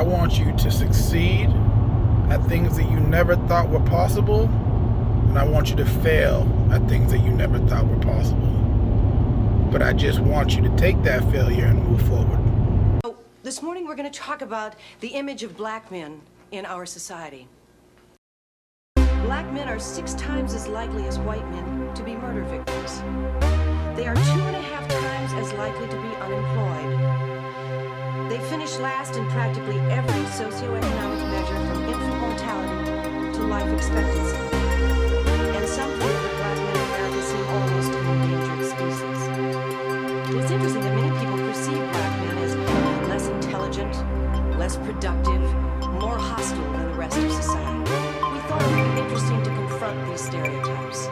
I want you to succeed at things that you never thought were possible, and I want you to fail at things that you never thought were possible. But I just want you to take that failure and move forward. This morning we're going to talk about the image of black men in our society. Black men are 6 times as likely as white men to be murder victims. They are 2.5 times as likely to be unemployed. They finish last in practically every socioeconomic measure from infant mortality to life expectancy. And some think that black men in America seem almost an endangered species. It's interesting that many people perceive black men as less intelligent, less productive, more hostile than the rest of society. We thought it would be interesting to confront these stereotypes.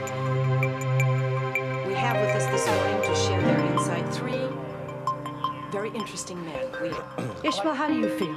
We have with us this morning to share their insight 3 very interesting men. Ishmael, how do you feel?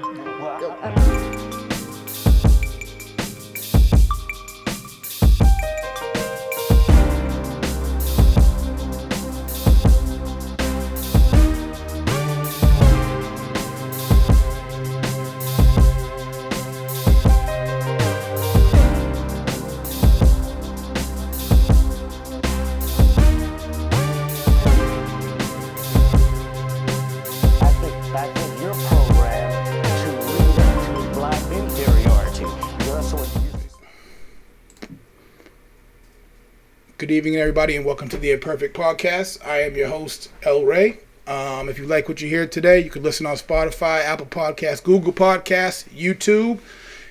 Good evening, everybody, and welcome to the Imperfect podcast. I am your host, El Ray. If you like what you hear today, you can listen on Spotify, Apple Podcasts, Google Podcasts, YouTube,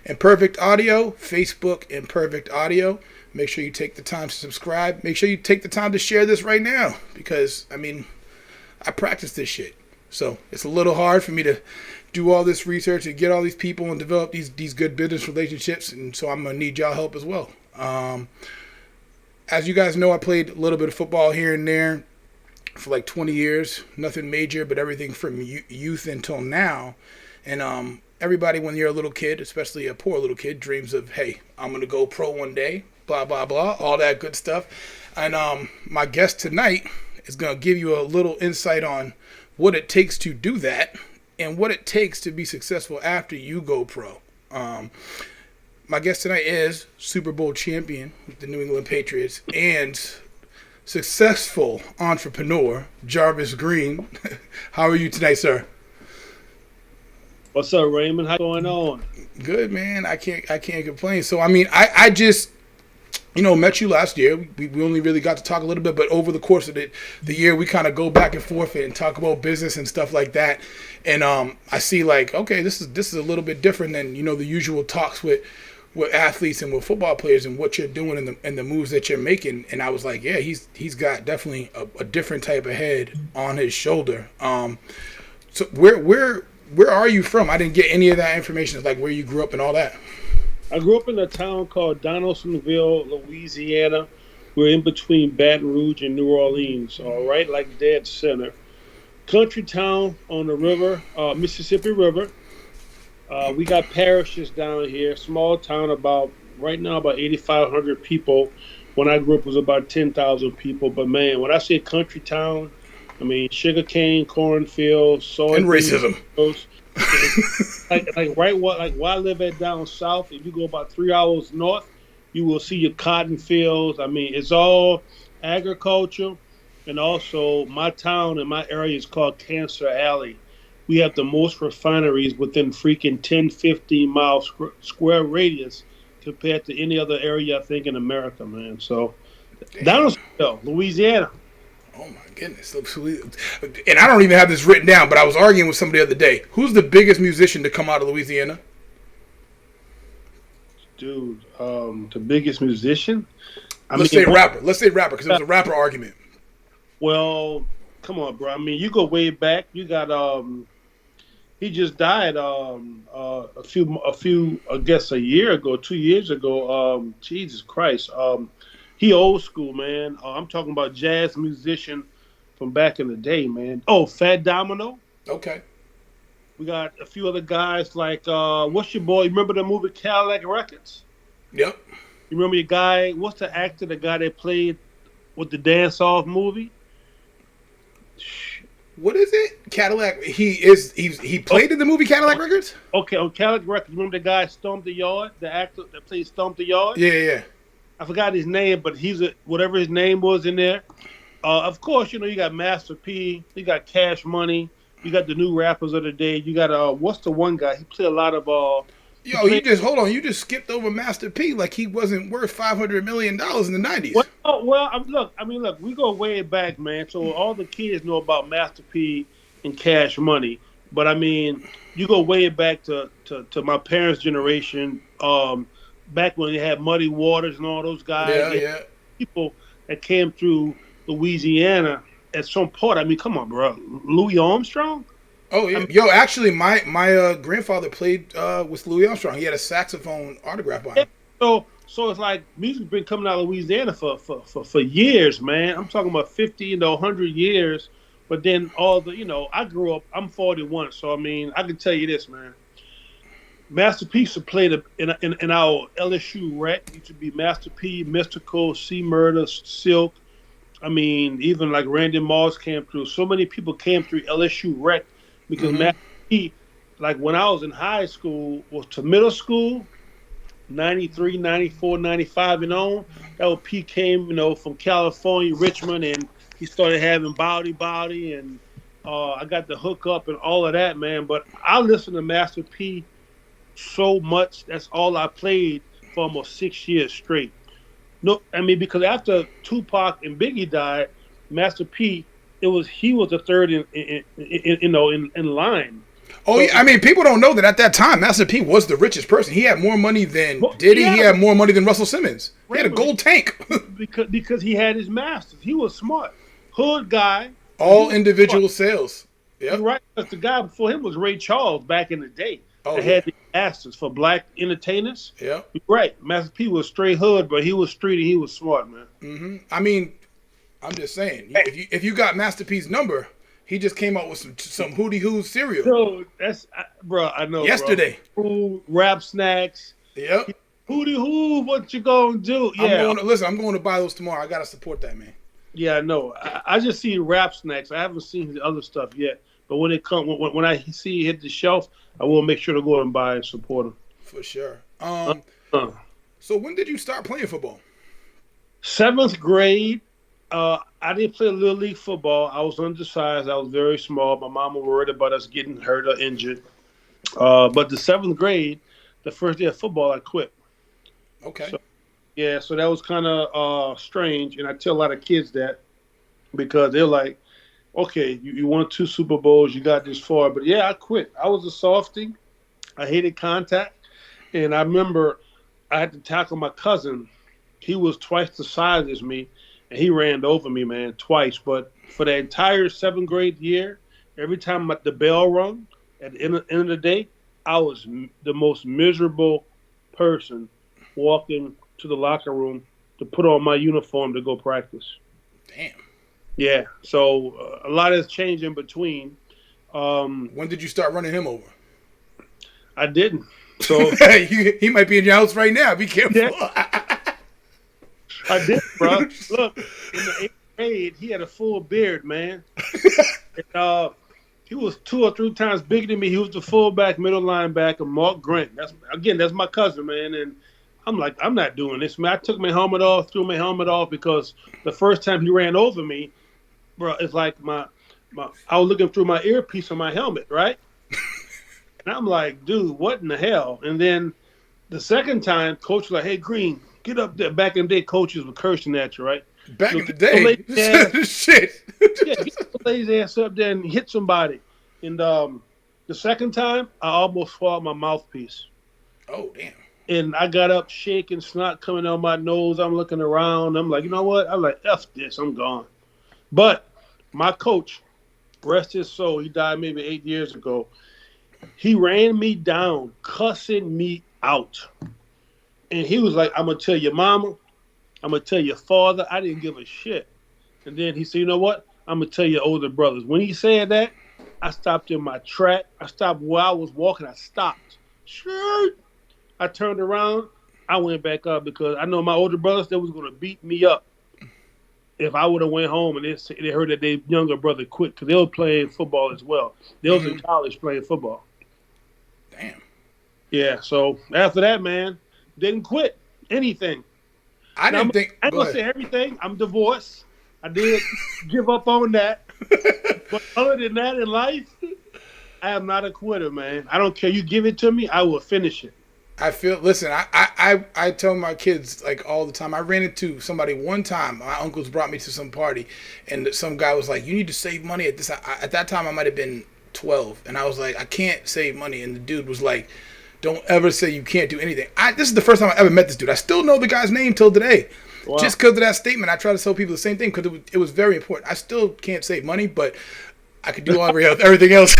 Imperfect Audio, Facebook, Imperfect Audio. Make sure you take the time to subscribe. Make sure you take the time to share this right now because, I practice this shit. So it's a little hard for me to do all this research and get all these people and develop these good business relationships, and so I'm going to need y'all help as well. As you guys know, I played a little bit of football here and there for like 20 years. Nothing major, but everything from youth until now. And everybody, when you're a little kid, especially a poor little kid, dreams of, hey, I'm going to go pro one day, blah, blah, blah, all that good stuff. And my guest tonight is going to give you a little insight on what it takes to do that and what it takes to be successful after you go pro. My guest tonight is Super Bowl champion with the New England Patriots and successful entrepreneur, Jarvis Green. How are you tonight, sir? What's up, Raymond? How going on? Good, man. I can't complain. So, I just, met you last year. We only really got to talk a little bit, but over the course of the year, we kind of go back and forth and talk about business and stuff like that. And I see like, okay, this is a little bit different than, the usual talks with athletes and with football players and what you're doing and the moves that you're making. And I was like, yeah, he's got definitely a different type of head on his shoulder. So where are you from? I didn't get any of that information, like where you grew up and all that. I grew up in a town called Donaldsonville, Louisiana. We're in between Baton Rouge and New Orleans, all right, like dead center. Country town on the river, Mississippi River. We got parishes down here, small town, right now about 8,500 people. When I grew up, it was about 10,000 people. But man, when I say country town, sugarcane, cornfields, soy and racism. like where I live at down south, if you go about 3 hours north, you will see your cotton fields. It's all agriculture, and also my town and my area is called Cancer Alley. We have the most refineries within freaking 10, 15 mile square radius compared to any other area, I think, in America, man. So, Donaldsonville, Louisiana. Oh, my goodness. And I don't even have this written down, but I was arguing with somebody the other day. Who's the biggest musician to come out of Louisiana? Dude, the biggest musician? Let's say rapper, because it was a rapper argument. Well, come on, bro. You go way back. You got he just died a few I guess a year ago, 2 years ago. Jesus Christ. He old school, man. I'm talking about jazz musician from back in the day, man. Oh, Fat Domino. Okay. We got a few other guys like what's your boy? You remember the movie Cadillac Records? Yep. You remember your guy? What's the actor? The guy that played with the dance off movie? What is it? Cadillac. He played in the movie Cadillac Records. Okay, on Cadillac Records, remember the guy Stomp the Yard, the actor that played Stomp the Yard? Yeah, yeah. I forgot his name, but whatever his name was in there. Of course, you got Master P, you got Cash Money, you got the new rappers of the day. You got what's the one guy? He played a lot of You just skipped over Master P like he wasn't worth $500 million in the 90s. Look, we go way back, man. So all the kids know about Master P and Cash Money, but I mean, you go way back to my parents' generation. Back when they had Muddy Waters and all those guys. Yeah. People that came through Louisiana at some point. I mean, come on, bro. Louis Armstrong? Oh, yeah. Actually, my grandfather played with Louis Armstrong. He had a saxophone autograph on him. So it's like music's been coming out of Louisiana for years, man. I'm talking about 50 to 100 years. But then I grew up, I'm 41, so I mean, I can tell you this, man. Master P played in our LSU rec. It used to be Master P, Mystical, C Murder, Silk. I mean, even like Randy Moss came through. So many people came through LSU rec because Master P, like when I was in high school, was to middle school, 93, 94, 95 and on. That was P came, from California, Richmond, and he started having Body, and I got the hook up and all of that, man. But I listened to Master P so much. That's all I played for almost 6 years straight. No, I mean, because after Tupac and Biggie died, Master P, he was the third in line. Oh, yeah. I mean, people don't know that at that time, Master P was the richest person. He had more money than Diddy. Yeah. He had more money than Russell Simmons. He had a gold tank. because he had his masters. He was smart. Hood guy. All individual sales. Yeah. Right. Because the guy before him was Ray Charles back in the day. Had the masters for black entertainers. Yeah. Right. Master P was straight hood, but he was street and he was smart, man. Mm-hmm. I mean, I'm just saying, if you got Master P's number, he just came out with some Hootie Hoo cereal. Bro, I know. Yesterday. Food, rap snacks. Yep. Hootie Hoo, what you gonna do? Yeah. I'm going to buy those tomorrow. I gotta support that, man. Yeah, I know. I just see rap snacks. I haven't seen the other stuff yet. But when it come, when I see it hit the shelf, I will make sure to go and buy and support them. For sure. So when did you start playing football? 7th grade. I didn't play Little League football. I was undersized. I was very small. My mom was worried about us getting hurt or injured. But the 7th grade, the first day of football, I quit. Okay. So that was kind of strange. And I tell a lot of kids that because they're like, okay, you won 2 Super Bowls, you got this far. But, yeah, I quit. I was a softie. I hated contact. And I remember I had to tackle my cousin. He was twice the size as me, and he ran over me, man, twice. But for the entire 7th grade year, every time the bell rung at the end of the day, I was the most miserable person walking to the locker room to put on my uniform to go practice. Damn. Yeah, so a lot has changed in between. When did you start running him over? I didn't. So he might be in your house right now. Be careful. Yeah. I did, bro. Look, in the 8th grade, he had a full beard, man. And, he was 2 or 3 times bigger than me. He was the fullback, middle linebacker, Mark Grant. That's my cousin, man. And I'm like, I'm not doing this, man. I took my helmet off, threw my helmet off because the first time he ran over me, bro, it's like I was looking through my earpiece on my helmet, right? And I'm like, dude, what in the hell? And then the second time, coach was like, hey, Green, get up there. Back in the day, coaches were cursing at you, right? Back in the day? Shit. Yeah, get the lazy ass up there and hit somebody. And the second time, I almost swallowed my mouthpiece. Oh, damn. And I got up shaking, snot coming out my nose. I'm looking around. I'm like, you know what? I'm like, F this. I'm gone. But my coach, rest his soul, he died maybe 8 years ago. He ran me down, cussing me out. And he was like, I'm going to tell your mama. I'm going to tell your father. I didn't give a shit. And then he said, you know what? I'm going to tell your older brothers. When he said that, I stopped in my track. I stopped where I was walking. I stopped. Sure. I turned around. I went back up because I know my older brothers, they was going to beat me up. if I would have went home and they heard that their younger brother quit because they were playing football as well. They was in college playing football. Damn. Yeah. So after that, man, didn't quit anything. I didn't think. I ain't gonna say everything. I'm divorced. I did give up on that. But other than that in life, I am not a quitter, man. I don't care. You give it to me, I will finish it. Listen, I tell my kids like all the time. I ran into somebody one time. My uncles brought me to some party, and some guy was like, "You need to save money at this." At that time, I might have been 12, and I was like, "I can't save money." And the dude was like, "Don't ever say you can't do anything." This is the first time I ever met this dude. I still know the guy's name till today. Wow. Just because of that statement, I try to tell people the same thing because it was very important. I still can't save money, but I could do everything else.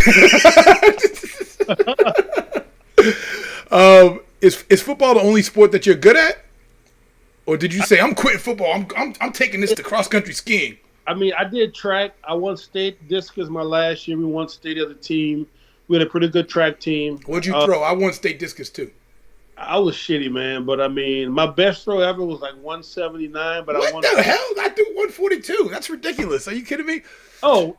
Is football the only sport that you're good at, or did you say I'm quitting football? I'm taking this to cross country skiing. I mean, I did track. I won state discus my last year. We won state as a team. We had a pretty good track team. What'd you throw? I won state discus too. I was shitty, man. But I mean, my best throw ever was like 179. But what the hell? I threw 142. That's ridiculous. Are you kidding me? Oh,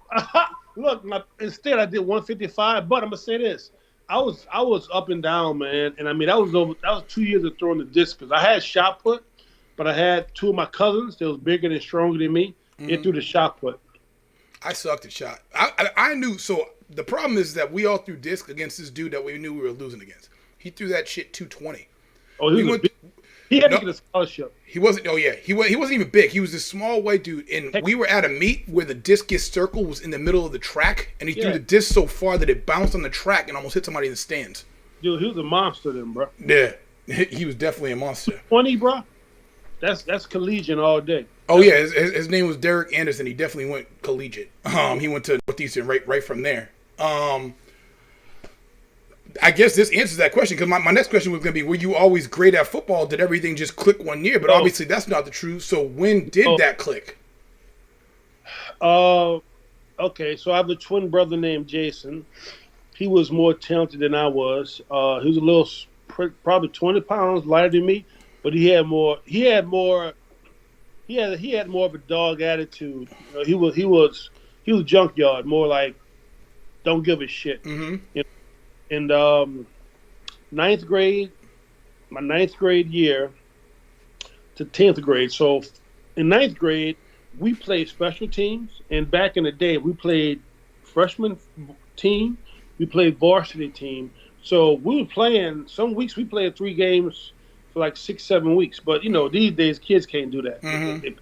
look. Instead, I did 155. But I'm gonna say this. I was up and down, man, and I mean that was 2 years of throwing the discus. I had shot put, but I had two of my cousins that was bigger and stronger than me. They threw the shot put. I sucked at shot. I knew. So the problem is that we all threw disc against this dude that we knew we were losing against. He threw that shit 220. Oh, he had to get a scholarship. He wasn't. Oh yeah, he wasn't even big. He was this small white dude, and we were at a meet where the discus circle was in the middle of the track, and he threw the disc so far that it bounced on the track and almost hit somebody in the stands. Dude, he was a monster then, bro. Yeah, he was definitely a monster. 20, bro. That's collegiate all day. Oh yeah, his name was Derek Anderson. He definitely went collegiate. He went to Northeastern right from there. I guess this answers that question because my next question was going to be, were you always great at football? Did everything just click one year? But obviously that's not the truth. So when did that click? Okay, so I have a twin brother named Jason. He was more talented than I was. He was a little, probably 20 pounds lighter than me, but he had more of a dog attitude. He was junkyard, more like don't give a shit. Mm-hmm. You know? In ninth grade, my ninth grade year to 10th grade. So in ninth grade, we played special teams. And back in the day, we played freshman team. We played varsity team. So we were playing, some weeks we played 3 games for like 6-7 weeks. But, you know, these days kids can't do that. Mm-hmm.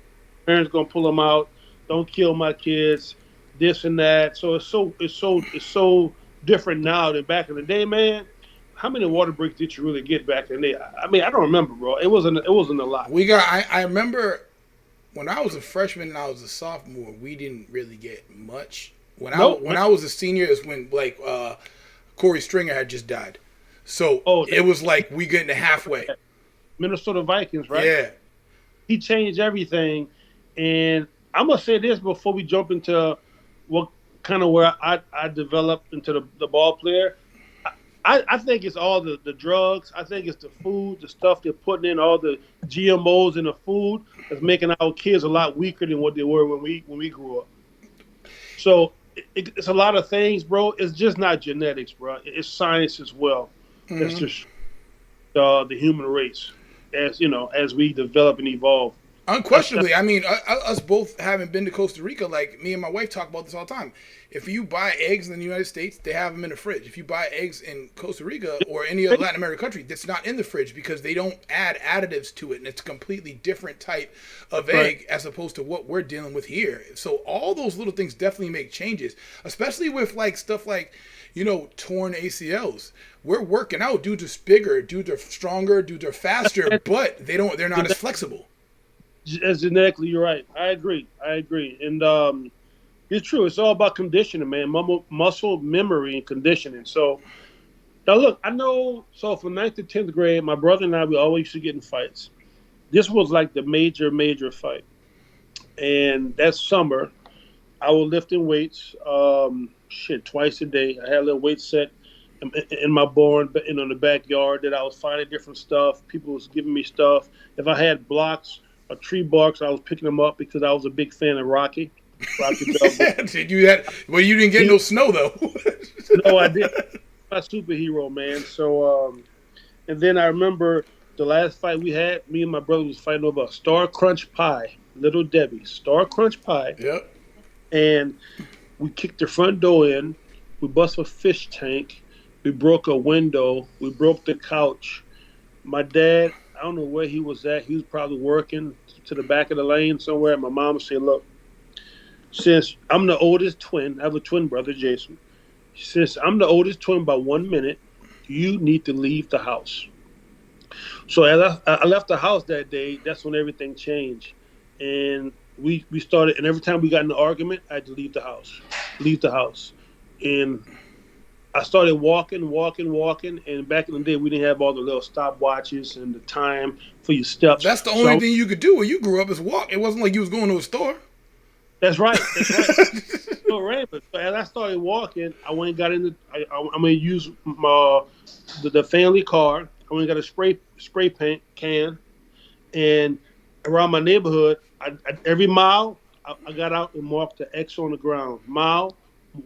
Parents going to pull them out. Don't kill my kids. This and that. So it's so different now than back in the day, man. How many water breaks did you really get back in the day? I mean, I don't remember, bro. It wasn't a lot. I remember when I was a freshman and I was a sophomore, we didn't really get much. When I was a senior is when like Corey Stringer had just died. So it was like we getting to halfway. Minnesota Vikings, right? Yeah. He changed everything. And I'm gonna say this before we jump into what kind of where I developed into the ball player. I think it's all the drugs. I think it's the food, the stuff they're putting in, all the GMOs in the food that's making our kids a lot weaker than what they were when we grew up. So it's a lot of things, bro. It's just not genetics, bro. It's science as well. Mm-hmm. It's just the human race as we develop and evolve. Unquestionably, I mean, us both having been to Costa Rica, like me and my wife talk about this all the time. If you buy eggs in the United States, they have them in the fridge. If you buy eggs in Costa Rica or any other Latin American country, that's not in the fridge because they don't add additives to it, and it's a completely different type of egg as opposed to what we're dealing with here. So all those little things definitely make changes, especially with like stuff like, you know, torn ACLs. We're working out, dudes are bigger, dudes are stronger, dudes are faster, but they're not as flexible. As genetically, you're right. I agree. And it's true. It's all about conditioning, man. Muscle memory and conditioning. So now look, I know. So from 9th to 10th grade, my brother and I, we always used to get in fights. This was like the major fight. And that summer, I was lifting weights, twice a day. I had a little weight set in my barn, in the backyard that I was finding different stuff. People was giving me stuff. If I had blocks a tree bark. So I was picking them up because I was a big fan of Rocky. Rocky Balboa. Did you that? Well, you didn't get no snow though. No, I didn't. I'm a superhero, man. So, and then I remember the last fight we had. Me and my brother was fighting over a Star Crunch pie, Little Debbie Star Crunch pie, Yep. and we kicked the front door in. We bust a fish tank. We broke a window. We broke the couch. My dad, I don't know where he was at. He was probably working to the back of the lane somewhere. My mom said, "Look, since I'm the oldest twin, I have a twin brother, Jason. Since I'm the oldest twin by 1 minute, you need to leave the house." So as I left the house that day, that's when everything changed. And we started, and every time we got in an argument, I had to leave the house. Leave the house. And I started walking. And back in the day, we didn't have all the little stopwatches and the time for your steps. That's the only thing you could do when you grew up is walk. It wasn't like you was going to a store. That's right. So, Raymond, so as I started walking, I went and got in I'm going to use the family car. I went and got a spray paint can. And around my neighborhood, every mile, I got out and marked the X on the ground. Mile,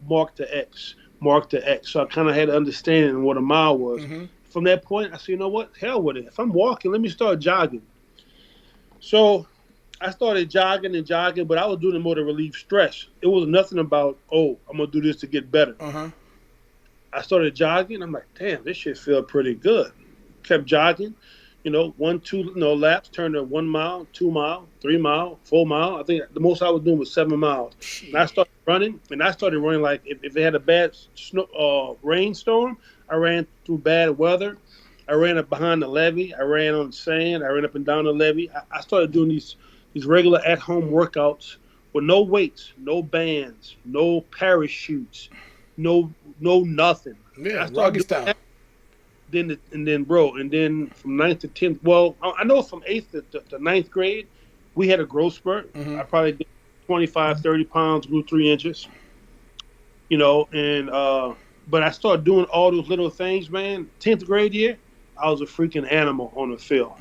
mark the X. Mark the X. So I kind of had an understanding of what a mile was. Mm-hmm. From that point, I said, you know what? Hell with it. If I'm walking, let me start jogging. So I started jogging, but I was doing it more to relieve stress. It was nothing about, I'm going to do this to get better. Uh-huh. I started jogging. I'm like, damn, this shit feels pretty good. Kept jogging. 1, 2 laps turned to 1 mile, 2 mile, 3 mile, 4 mile. I think the most I was doing was 7 miles. And I started running, like if they had a bad rainstorm, I ran through bad weather. I ran up behind the levee. I ran on the sand. I ran up and down the levee. I started doing these regular at-home workouts with no weights, no bands, no parachutes, no nothing. Yeah, Rocky style. Then from 9th to 10th, well, I know from 8th to 9th grade, we had a growth spurt. Mm-hmm. I probably did 25, 30 pounds, grew 3 inches, but I started doing all those little things, man. 10th grade year, I was a freaking animal on the field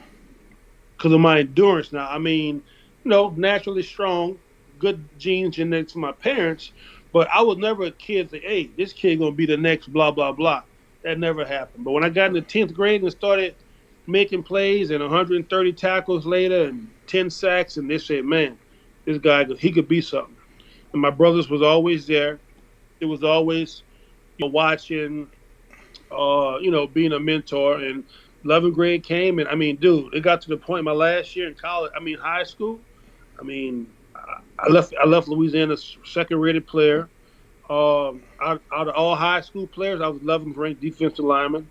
because of my endurance. Now, I mean, naturally strong, good genes genetics from my parents, but I was never a kid that, hey, this kid going to be the next blah, blah, blah. That never happened. But when I got into 10th grade and started making plays and 130 tackles later and 10 sacks, and they said, man, this guy, he could be something. And my brothers was always there. It was always watching, being a mentor. And 11th grade came, and, I mean, dude, it got to the point my last year in high school, I left Louisiana second-rated player. Out of all high school players, I was 11th ranked defensive lineman.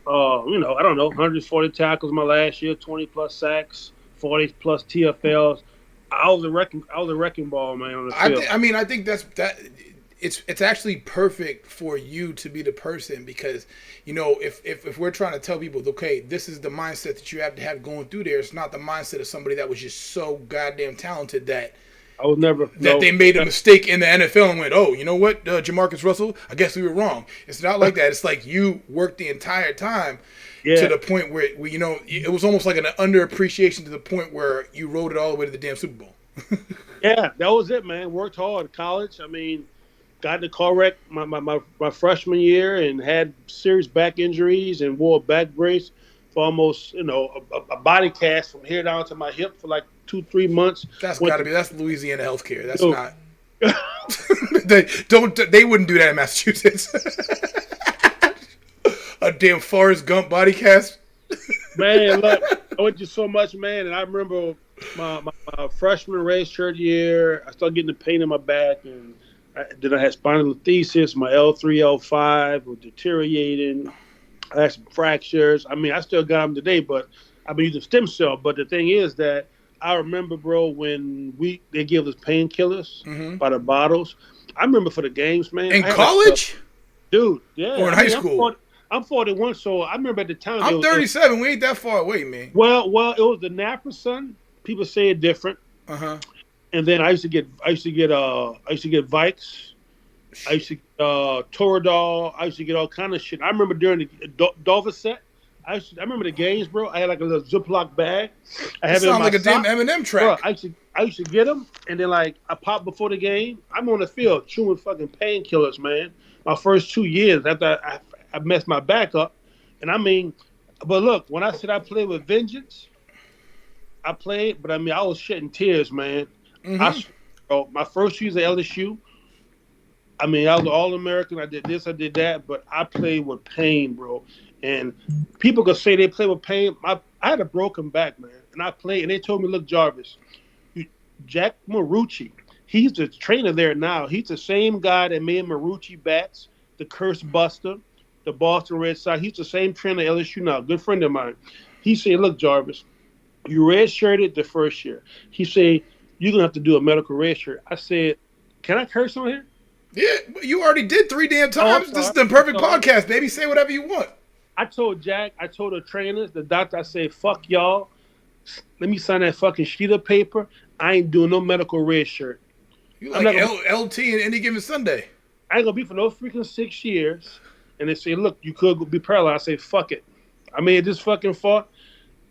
I don't know, 140 tackles my last year, 20 plus sacks, 40 plus TFLs. I was a wrecking ball, man, on the field. I think that. It's actually perfect for you to be the person because, if we're trying to tell people, okay, this is the mindset that you have to have going through there. It's not the mindset of somebody that was just so goddamn talented that. I was never that they made a mistake in the NFL and went, oh, you know what, Jamarcus Russell, I guess we were wrong. It's not like that. It's like you worked the entire time to the point where it was almost like an underappreciation to the point where you rode it all the way to the damn Super Bowl. Yeah, that was it, man. Worked hard. College, got in a car wreck my freshman year and had serious back injuries and wore a back brace for almost a body cast from here down to my hip for like 2-3 months. That's Louisiana healthcare. That's not. They wouldn't do that in Massachusetts. A damn Forrest Gump body cast. Man, look, I went through so much, man, and I remember my freshman race shirt year. I started getting the pain in my back, and then I had spondylolisthesis. My L3, L5 was deteriorating. I had some fractures. I still got them today, but I've been using stem cell. But the thing is that I remember, bro, when they give us painkillers by the bottles. I remember for the games, man. In college? Dude, yeah. Or in high school? I'm 41, so I remember at the time. I'm 37. We ain't that far away, man. Well, it was the naproxen. People say it different. Uh-huh. And then I used to get Vikes. I used to get Toradol. I used to get all kind of shit. I remember during the Dovacet. I remember the games, bro. I had like a little Ziploc bag. I It have it in sounds my like a damn sock. Eminem Bro, track. I used to get them, and then like I pop before the game. I'm on the field chewing fucking painkillers, man. My first 2 years after I messed my back up, and I mean, but look, when I said I played with vengeance, I played, but I mean I was shedding tears, man. I Mm-hmm. swear, bro, my first 2 years at LSU, I mean I was all American. I did this, I did that, but I played with pain, bro. And people could say they play with pain. I had a broken back, man, and I played, and they told me, look, Jarvis. Jack Marucci. He's the trainer there now. He's the same guy that made Marucci bats, the Curse Buster, the Boston Red Sox. He's the same trainer at LSU now. Good friend of mine. He said, "Look, Jarvis, you red shirted the first year." He said, "You're gonna have to do a medical red shirt." I said, "Can I curse on here?" Yeah, you already did 3 damn Oh, I'm times. This is sorry. the I'm perfect sorry. podcast, baby. Say whatever you want. I told Jack, I told the trainers, the doctor, I said, "Fuck y'all. Let me sign that fucking sheet of paper. I ain't doing no medical red shirt. You I'm like not gonna be LT in any given Sunday. I ain't gonna be for no freaking 6 years." And they say, "Look, you could be paralyzed." I say, "Fuck it. I made this fucking fought,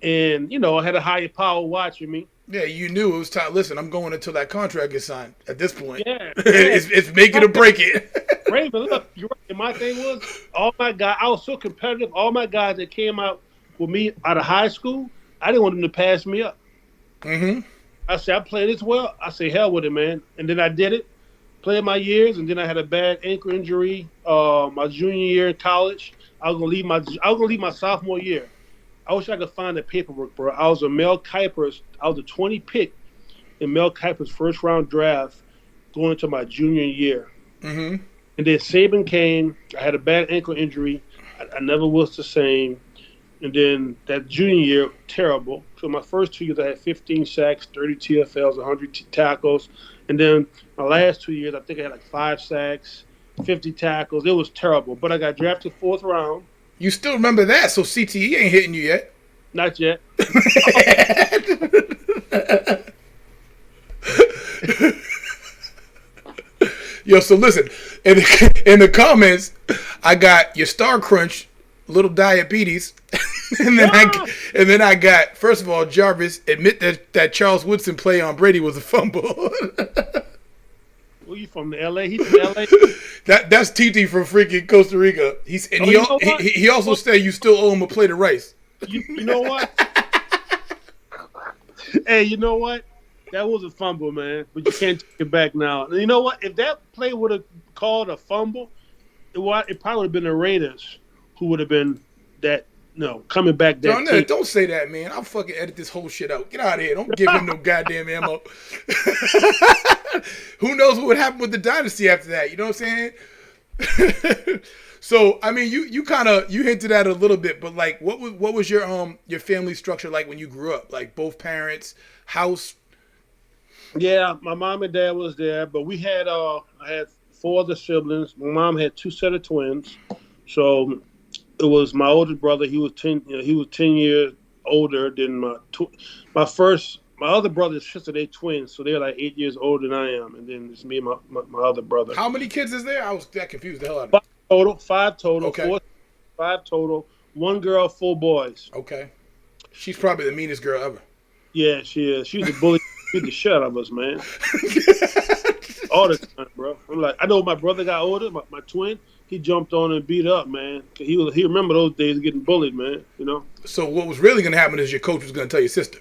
and I had a higher power watching me." Yeah, you knew it was time. Listen, I'm going until that contract gets signed. At this point, Yeah, yeah. it's make it or break it. Raven, look, you're right. And my thing was, all my guys, I was so competitive. All my guys that came out with me out of high school, I didn't want them to pass me up. Mm-hmm. I said, I played this well. I say, hell with it, man. And then I did it, played my years, and then I had a bad ankle injury my junior year in college. I was gonna leave my sophomore year. I wish I could find the paperwork, bro. I was a Mel Kiper's. I was a 20 pick in Mel Kiper's first round draft going into my junior year. Mm-hmm. And then Saban came. I had a bad ankle injury. I never was the same. And then that junior year, terrible. So my first 2 years, I had 15 sacks, 30 TFLs, 100 tackles. And then my last 2 years, I think I had like 5 sacks, 50 tackles. It was terrible. But I got drafted fourth round. You still remember that? So CTE ain't hitting you yet. Not yet. Yo, so listen, in the comments, I got your Star Crunch, little diabetes, and then I got, first of all, Jarvis admit that Charles Woodson play on Brady was a fumble. Where you from? LA? He's from LA. That's TT from freaking Costa Rica. He also said you still owe him a plate of rice. You know what? Hey, you know what? That was a fumble, man. But you can't take it back now. And you know what? If that play would have called a fumble, it probably would have been the Raiders who would have been that, coming back that team. Don't say that, man. I'll fucking edit this whole shit out. Get out of here. Don't give him no goddamn ammo. Who knows what would happen with the dynasty after that? You know what I'm saying? So, I mean, you hinted at it a little bit, but like, what was your family structure like when you grew up? Like both parents, house. Yeah, my mom and dad was there, but we had I had 4 other siblings. My mom had 2 set of twins, so it was my older brother. He was 10. He was 10 years older than my other brother and sister. They twins, so they're like 8 years older than I am, and then it's me and my other brother. How many kids is there? I was that confused the hell out of me. Five total. Okay. 5 total. 1 girl, 4 boys. Okay. She's probably the meanest girl ever. Yeah, she is. She's a bully. Beat the shit out of us, man. All the time, bro. I'm like, I know my brother got older, my twin. He jumped on and beat up, man. He remember those days getting bullied, man. So what was really going to happen is your coach was going to tell your sister.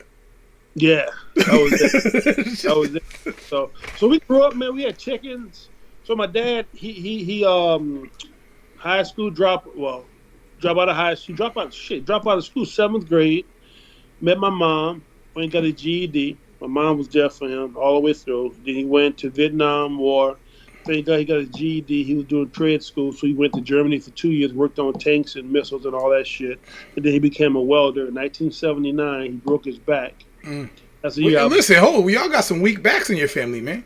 Yeah, that was it. So we grew up, man. We had chickens. So my dad, he high school drop out of school, 7th grade. Met my mom. Went and got a GED. My mom was there for him all the way through. Then he went to Vietnam War. Then he got his GED. He was doing trade school, so he went to Germany for 2 years, worked on tanks and missiles and all that shit. And then he became a welder. In 1979, he broke his back. That's the year. Listen, y'all got some weak backs in your family, man.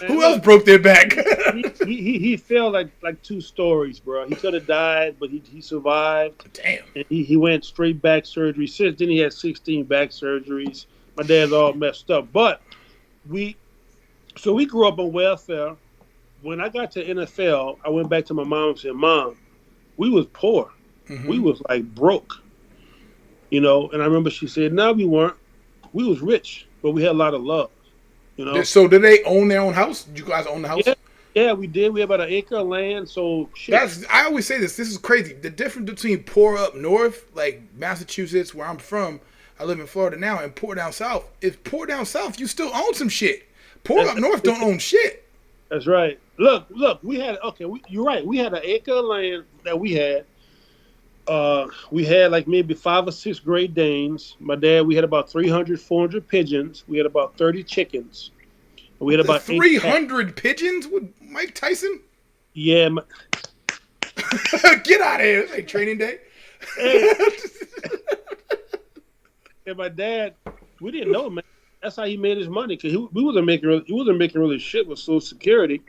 Who else broke their back? he fell like 2 stories, bro. He could have died, but he survived. Damn. And he went straight back surgery. Since then, he had 16 back surgeries. My dad's all messed up. But we grew up on welfare. When I got to NFL, I went back to my mom and said, "Mom, we was poor. We was like broke, you know. And I remember she said, "No, we weren't. We was rich, but we had a lot of love, you know." So did they own their own house? Did you guys own the house? Yeah, yeah, we did. We had about an acre of land, so shit. I always say this. This is crazy. The difference between poor up north, like Massachusetts, where I'm from, I live in Florida now, and poor down south. Is poor down south, you still own some shit. Poor up north don't own shit. That's right. Look, we had you're right. We had an acre of land that we had. We had like maybe 5 or 6 Great Danes. My dad, we had about 300, 400 pigeons. We had about 30 chickens. We had about 300 pigeons with Mike Tyson? Yeah. Get out of here. It's like training day. Hey. And my dad, we didn't know, man. That's how he made his money, because he wasn't making really shit with Social Security.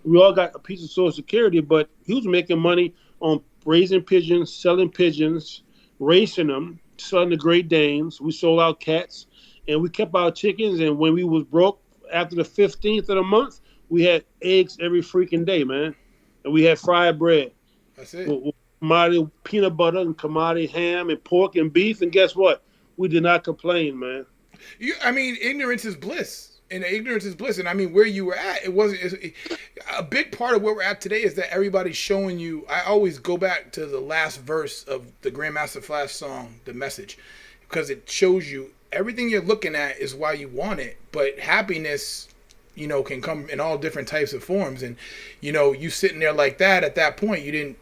We all got a piece of Social Security, but he was making money on raising pigeons, selling pigeons, racing them, selling the Great Danes. We sold our cats, and we kept our chickens. And when we was broke, after the 15th of the month, we had eggs every freaking day, man. And we had fried bread. That's it. With commodity peanut butter and commodity ham and pork and beef. And guess what? We did not complain, man. I mean, ignorance is bliss. And ignorance is bliss. And I mean, where you were at, a big part of where we're at today is that everybody's showing you. I always go back to the last verse of the Grandmaster Flash song, The Message, because it shows you everything you're looking at is why you want it. But happiness, you know, can come in all different types of forms. And, you know, you sitting there like that at that point, you didn't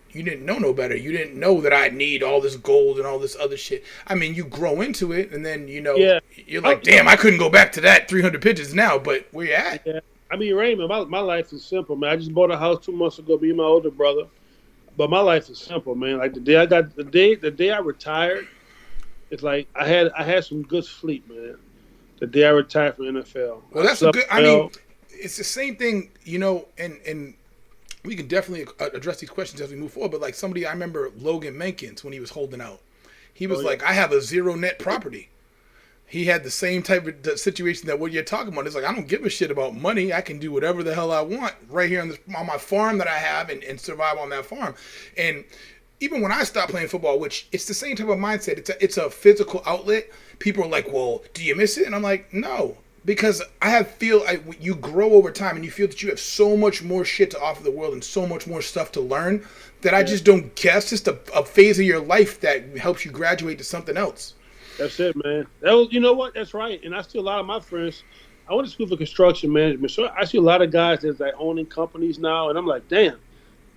know no better. You didn't know that I need all this gold and all this other shit. I mean, you grow into it, and then, you know, you're like, damn, I couldn't go back to that 300 pigeons now, but where you at? Yeah. I mean, Raymond, my life is simple, man. I just bought a house 2 months ago, me and my older brother. But my life is simple, man. Like the day I retired, it's like I had some good sleep, man. The day I retired from NFL. Well, that's a good. I mean, it's the same thing, you know, and we can definitely address these questions as we move forward. But like I remember Logan Menkins when he was holding out. He was like, I have a zero net property. He had the same type of situation that what you're talking about. It's like, I don't give a shit about money. I can do whatever the hell I want right here on my farm that I have and survive on that farm. And even when I stopped playing football, which it's the same type of mindset, it's a physical outlet. People are like, well, do you miss it? And I'm like, no, because you grow over time and you feel that you have so much more shit to offer the world and so much more stuff to learn that I just don't guess. Just a phase of your life that helps you graduate to something else. That's it, man. You know what? That's right. And I see a lot of my friends. I went to school for construction management, so I see a lot of guys that's like owning companies now, and I'm like, damn.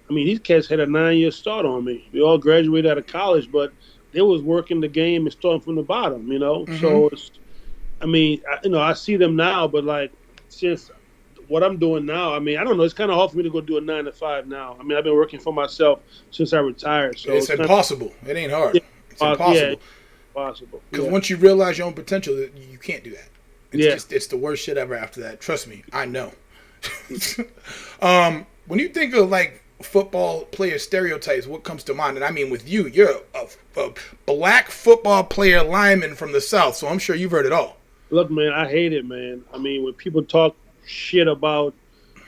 I mean, these cats had a 9-year start on me. We all graduated out of college, but they was working the game and starting from the bottom, you know. Mm-hmm. So it's, I mean, I see them now, but like since what I'm doing now, I mean, I don't know. It's kind of hard for me to go do a 9 to 5 now. I mean, I've been working for myself since I retired. So it's impossible. It ain't hard. It's impossible. Yeah, possible. Because once you realize your own potential, you can't do that. It's the worst shit ever after that. Trust me, I know. When you think of like football player stereotypes, what comes to mind? And I mean, with you, you're a black football player lineman from the South, so I'm sure you've heard it all. Look, man, I hate it, man. I mean, when people talk shit about,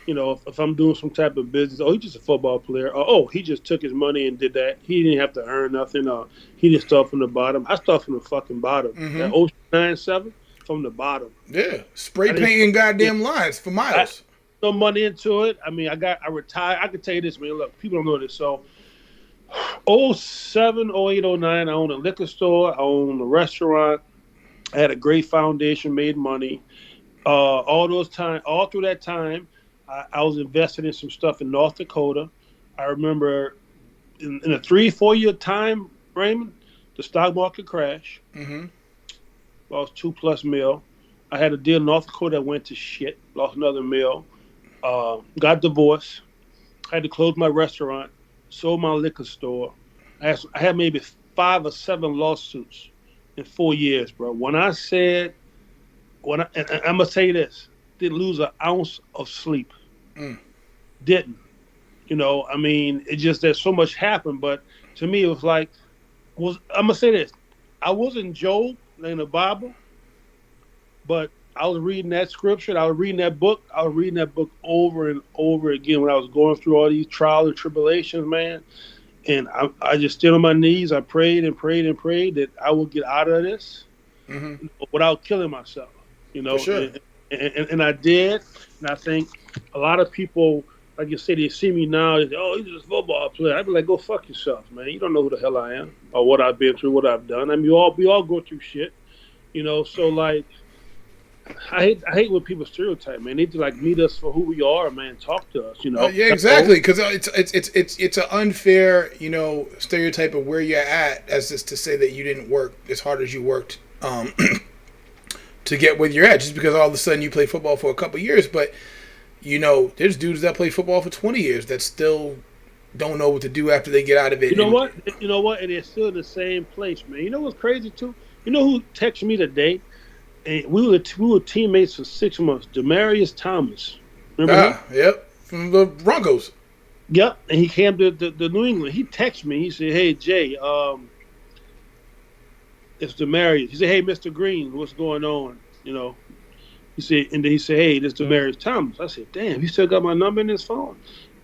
you know, if I'm doing some type of business, oh, he's just a football player. Or, oh, he just took his money and did that. He didn't have to earn nothing. Or he just started from the bottom. I start from the fucking bottom. Mm-hmm. That 09-7 from the bottom. Yeah, spray painting goddamn lines for miles. No money into it. I mean, I retired. I can tell you this, man. Look, people don't know this. So, 07, 08, 09, I owned a liquor store. I owned a restaurant. I had a great foundation, made money. All through that time, I was invested in some stuff in North Dakota. I remember in a 3-4 year time, Raymond, the stock market crashed. Mm-hmm. Lost $2+ million. I had a deal in North Dakota that went to shit. Lost another $1 million. Got divorced. Had to close my restaurant. Sold my liquor store. I had maybe 5 or 7 lawsuits in 4 years, bro. When I said, and I'm gonna tell you this, didn't lose an ounce of sleep. Didn't. You know, I mean, it just that so much happened. But to me, it was like, I'm gonna say this, I wasn't Job in the Bible, but I was reading that scripture. I was reading that book. I was reading that book over and over again when I was going through all these trials and tribulations, man. And I just stood on my knees. I prayed and prayed and prayed that I would get out of this without killing myself, For sure. and I did. And I think a lot of people, like you say, they see me now. They say, "Oh, he's just a football player." I'd be like, "Go fuck yourself, man. You don't know who the hell I am or what I've been through, what I've done. I mean, we all go through shit, So like, I hate when people stereotype, man. They need to like meet us for who we are, man. Talk to us, Yeah, exactly. Because it's an unfair, stereotype of where you're at, as is to say that you didn't work as hard as you worked to get where you're at, just because all of a sudden you play football for a couple of years. But there's dudes that play football for 20 years that still don't know what to do after they get out of it. You know what? And they're still in the same place, man. You know what's crazy too? You know who texted me today? And we were teammates for 6 months. Demarius Thomas. Remember him? Yep. From the Broncos. Yep. And he came to New England. He texted me. He said, "Hey, Jay, it's Demarius." He said, "Hey, Mr. Green, what's going on?" He said, and then he said, "Hey, this is Demarius Thomas." I said, "Damn, he still got my number in his phone."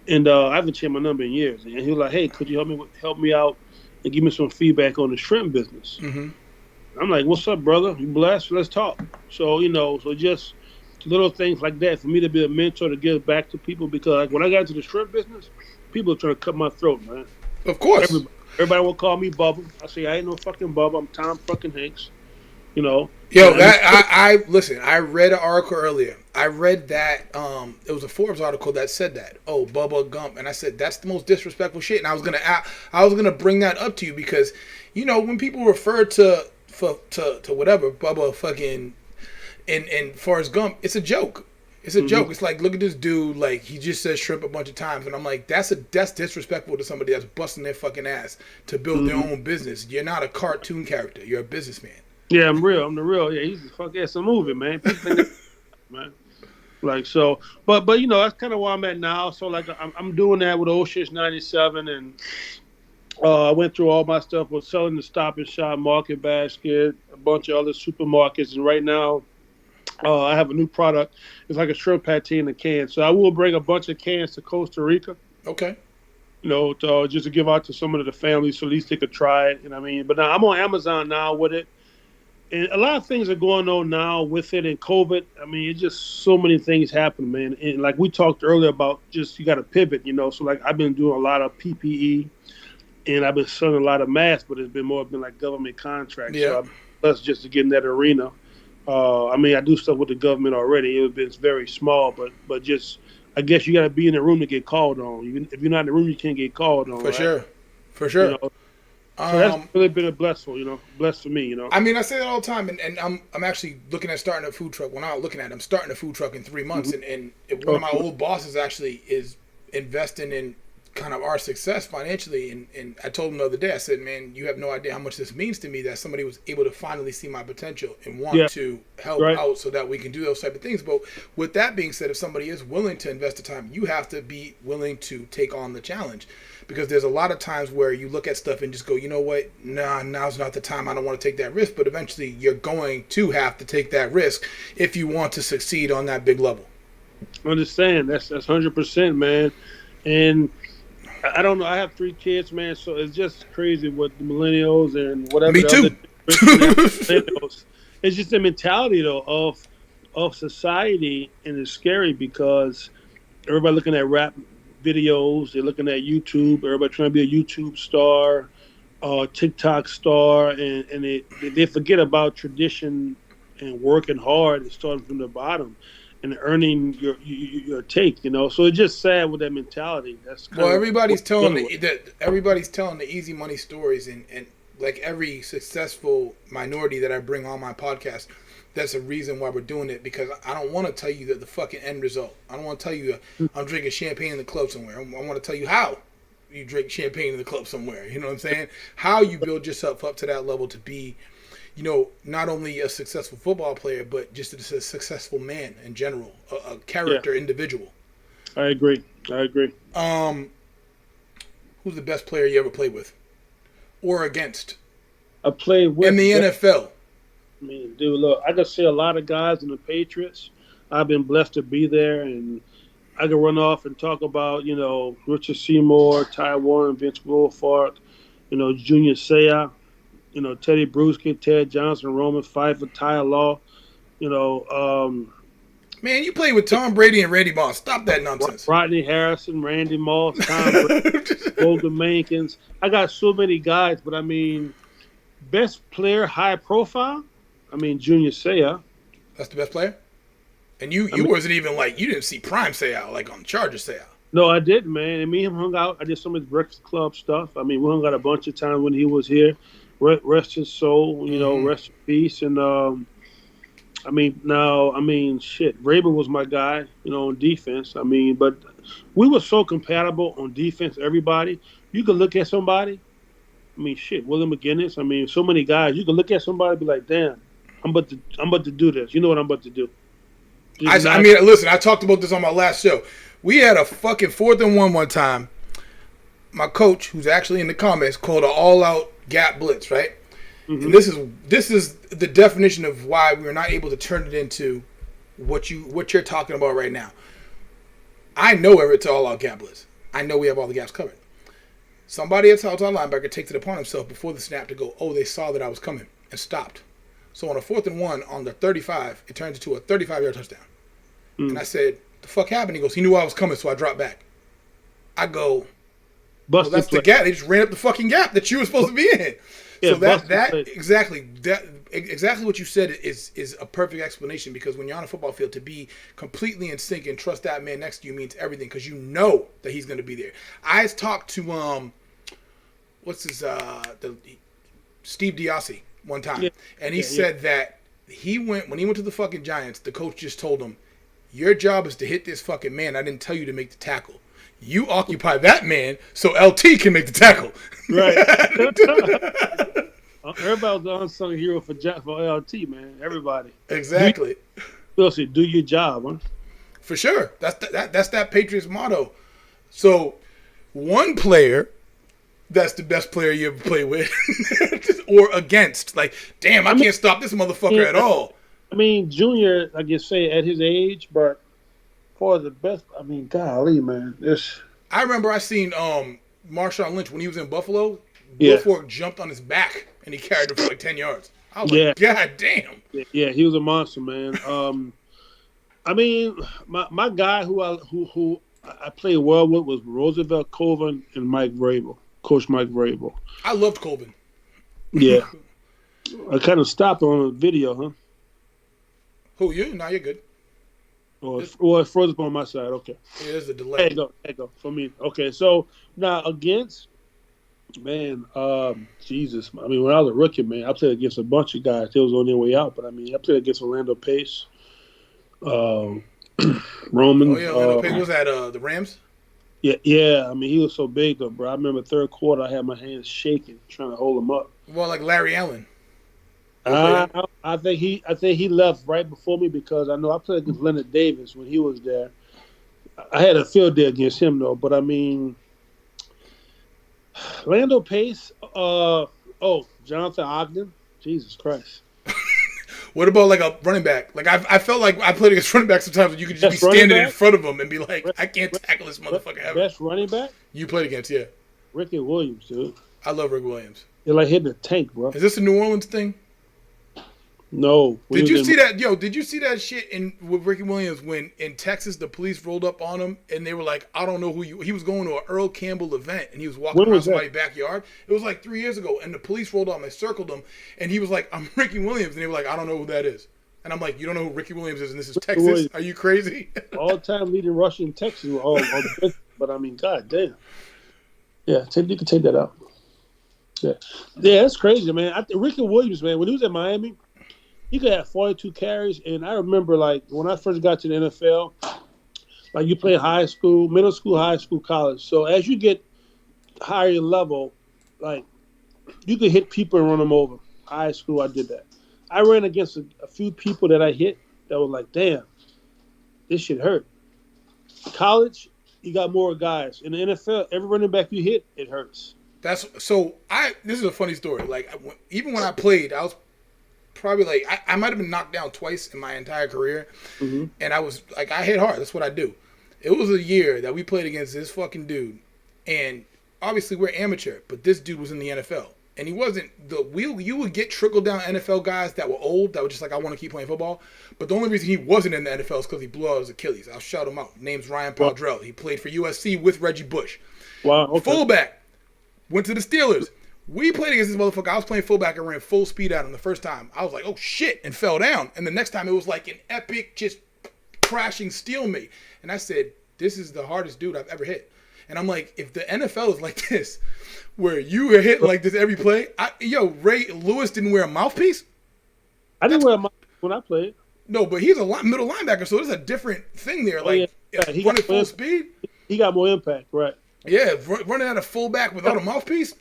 And I haven't changed my number in years. And he was like, "Hey, could you help me out and give me some feedback on the shrimp business?" Mm-hmm. I'm like, "What's up, brother? You blessed? Let's talk." So, so just little things like that for me to be a mentor to give back to people, because like, when I got into the shrimp business, people are trying to cut my throat, man. Of course. Everybody will call me Bubba. I say, I ain't no fucking Bubba. I'm Tom fucking Hanks. Yo, I listen, I read an article earlier. I read that it was a Forbes article that said that. Oh, Bubba Gump. And I said, that's the most disrespectful shit. And I was gonna bring that up to you because, when people refer to whatever, Bubba fucking and Forrest Gump, it's a joke. It's a joke. It's like, look at this dude, like he just says shrimp a bunch of times, and I'm like, that's disrespectful to somebody that's busting their fucking ass to build their own business. You're not a cartoon character. You're a businessman. Yeah, I'm real. I'm the real. Yeah, he's a fuck ass movie, man. Man. Like so, but that's kind of where I'm at now. So like I'm doing that with Ocean's 97, and I went through all my stuff with selling the Stop and Shop, Market Basket, a bunch of other supermarkets, and right now I have a new product. It's like a shrimp pate in a can. So I will bring a bunch of cans to Costa Rica. Okay. Just to give out to some of the families, so at least they could try it. But now I'm on Amazon now with it. And a lot of things are going on now with it and COVID. It's just so many things happen, man. And like we talked earlier about, just you got to pivot, So like I've been doing a lot of PPE, and I've been selling a lot of masks, but it's been like government contracts. Yeah. So I'm blessed just to get in that arena. I do stuff with the government already. It's very small, but just I guess you got to be in the room to get called on. Even if you're not in the room, you can't get called on. For sure. So that's really been blessed for me, I say that all the time, and I'm actually looking at starting a food truck. Well, not looking at it, I'm starting a food truck in 3 months, and one of my old bosses actually is investing in kind of our success financially, and I told him the other day, I said, man, you have no idea how much this means to me that somebody was able to finally see my potential and want to help out so that we can do those type of things. But with that being said, if somebody is willing to invest the time, you have to be willing to take on the challenge, because there's a lot of times where you look at stuff and just go, you know what, now's not the time, I don't want to take that risk. But eventually you're going to have to take that risk if you want to succeed on that big level. I understand. That's 100%, man. And I don't know. I have 3 kids, man, so it's just crazy with the millennials and whatever. Me too. It's just the mentality, though, of society, and it's scary because everybody looking at rap videos, they're looking at YouTube, everybody trying to be a YouTube star, TikTok star, and they forget about tradition and working hard and starting from the bottom and earning your take, So it's just sad with that mentality. That's everybody's telling the easy money stories, and like every successful minority that I bring on my podcast, that's a reason why we're doing it, because I don't want to tell you the fucking end result. I don't want to tell you I'm drinking champagne in the club somewhere. I want to tell you how you drink champagne in the club somewhere. You know what I'm saying? How you build yourself up to that level to be, not only a successful football player, but just a successful man in general, a character individual. I agree. Who's the best player you ever played with or against? I played with in the NFL. Dude, look, I could say a lot of guys in the Patriots. I've been blessed to be there, and I can run off and talk about, Richard Seymour, Ty Warren, Vince Wilfork, Junior Seau, Teddy Bruschi, Ted Johnson, Roman Pfeiffer, Ty Law, you know, Man, you played with Tom Brady and Randy Moss. Stop that nonsense. Rodney Harrison, Randy Moss, Tom Brady, Golden Mankins. I got so many guys, but I mean, best player, high profile. I mean, Junior Seau. That's the best player? And you wasn't even like, you didn't see Prime Seau, like on Chargers Seau. No, I didn't, man. And me and him hung out. I did some of his Breakfast Club stuff. I mean, we hung out a bunch of times when he was here. Rest his soul, rest in peace. And, shit, Raber was my guy, on defense. I mean, but we were so compatible on defense, everybody. You could look at somebody. I mean, shit, William McGinnis. I mean, so many guys. You could look at somebody and be like, damn, I'm about to do this. You know what I'm about to do. Listen, I talked about this on my last show. We had a fucking 4th and 1 one time. My coach, who's actually in the comments, called an all-out gap blitz, right? Mm-hmm. And this is the definition of why we were not able to turn it into what you're talking about right now. I know it's an all-out gap blitz. I know we have all the gaps covered. Somebody at outside linebacker takes it upon himself before the snap to go, oh, they saw that I was coming and stopped. So on a 4th and 1 on the 35, it turns into a 35-yard touchdown. Mm. And I said, the fuck happened? He goes, he knew I was coming, so I dropped back. I go, well, that's the gap. They just ran up the fucking gap that you were supposed to be in. Yeah, so exactly what you said is a perfect explanation, because when you're on a football field, to be completely in sync and trust that man next to you means everything, because you know that he's going to be there. I talked to Steve Diassi one time, and he said that when he went to the fucking Giants, the coach just told him, your job is to hit this fucking man. I didn't tell you to make the tackle. You occupy that man so LT can make the tackle. Right. Everybody's the unsung hero for LT, man. Everybody. Exactly. Do your job, huh? For sure. That's that Patriots motto. So, one player that's the best player you ever played with or against. Like, damn, I can't stop this motherfucker at all. I mean, Junior, I guess, say at his age, but for the best, I mean, golly, man. I remember I seen Marshawn Lynch when he was in Buffalo. Wilfork jumped on his back and he carried him for like 10 yards. I was like, God damn. Yeah, he was a monster, man. I mean, my guy who I played well with was Roosevelt Colvin and Mike Vrabel, Coach Mike Vrabel. I loved Colvin. Yeah. I kind of stopped on a video, huh? Who, you? No, you're good. Or it froze up on my side. Okay. Yeah, there's a delay. There you go. For me. Okay, so now against, man, Jesus. I mean, when I was a rookie, man, I played against a bunch of guys. They was on their way out, but I mean, I played against Orlando Pace, Roman. Oh, yeah, Orlando Pace was at the Rams? Yeah. I mean, he was so big, though, bro. I remember third quarter, I had my hands shaking trying to hold him up. Well, like Larry Allen. I think he left right before me, because I know I played against Leonard Davis when he was there. I had a field day against him though, but I mean, Orlando Pace. Jonathan Ogden. Jesus Christ. What about like a running back? Like I felt like I played against running backs sometimes, and you could just be standing in front of him and be like, I can't tackle this motherfucker ever. Best running back you played against? Yeah, Ricky Williams, dude. I love Rick Williams. They're like hitting a tank, bro. Is this a New Orleans thing? No. Did you see that? Yo, did you see that shit with Ricky Williams when in Texas the police rolled up on him and they were like, I don't know who you. He was going to an Earl Campbell event and he was walking around somebody's backyard. It was like 3 years ago, and the police rolled up and they circled him, and he was like, I'm Ricky Williams, and they were like, I don't know who that is. And I'm like, you don't know who Ricky Williams is, and this is Texas? Williams. Are you crazy? All-time leading rusher in Texas. But I mean, god damn. Yeah, you can take that out. Yeah, that's crazy, man. Ricky Williams, man, when he was at Miami, he could have 42 carries. And I remember, like, when I first got to the NFL, like, you play high school, middle school, high school, college. So as you get higher level, like, you could hit people and run them over. High school, I did that. I ran against a few people that I hit that were like, damn, this shit hurt. College, you got more guys. In the NFL, every running back you hit, it hurts. This is a funny story. Like, even when I played, I was probably like, I might have been knocked down twice in my entire career. Mm-hmm. And I was like, I hit hard. That's what I do. It was a year that we played against this fucking dude, and obviously we're amateur, but this dude was in the NFL, and he wasn't you would get trickle down NFL guys that were old that were just like, I want to keep playing football, but the only reason he wasn't in the NFL is because he blew out his Achilles. I'll shout him out. Name's Ryan Paldrell. He played for USC with Reggie Bush. Wow. Okay. Fullback. Went to the Steelers. We played against this motherfucker. I was playing fullback and ran full speed at him the first time. I was like, oh shit, and fell down. And the next time it was like an epic, just crashing stalemate. And I said, this is the hardest dude I've ever hit. And I'm like, if the NFL is like this, where you are hit like this every play, Ray Lewis didn't wear a mouthpiece? I didn't wear a mouthpiece when I played. No, but he's a middle linebacker, so there's a different thing there. He running full speed. He got more impact, right? Yeah, running out of fullback without a mouthpiece.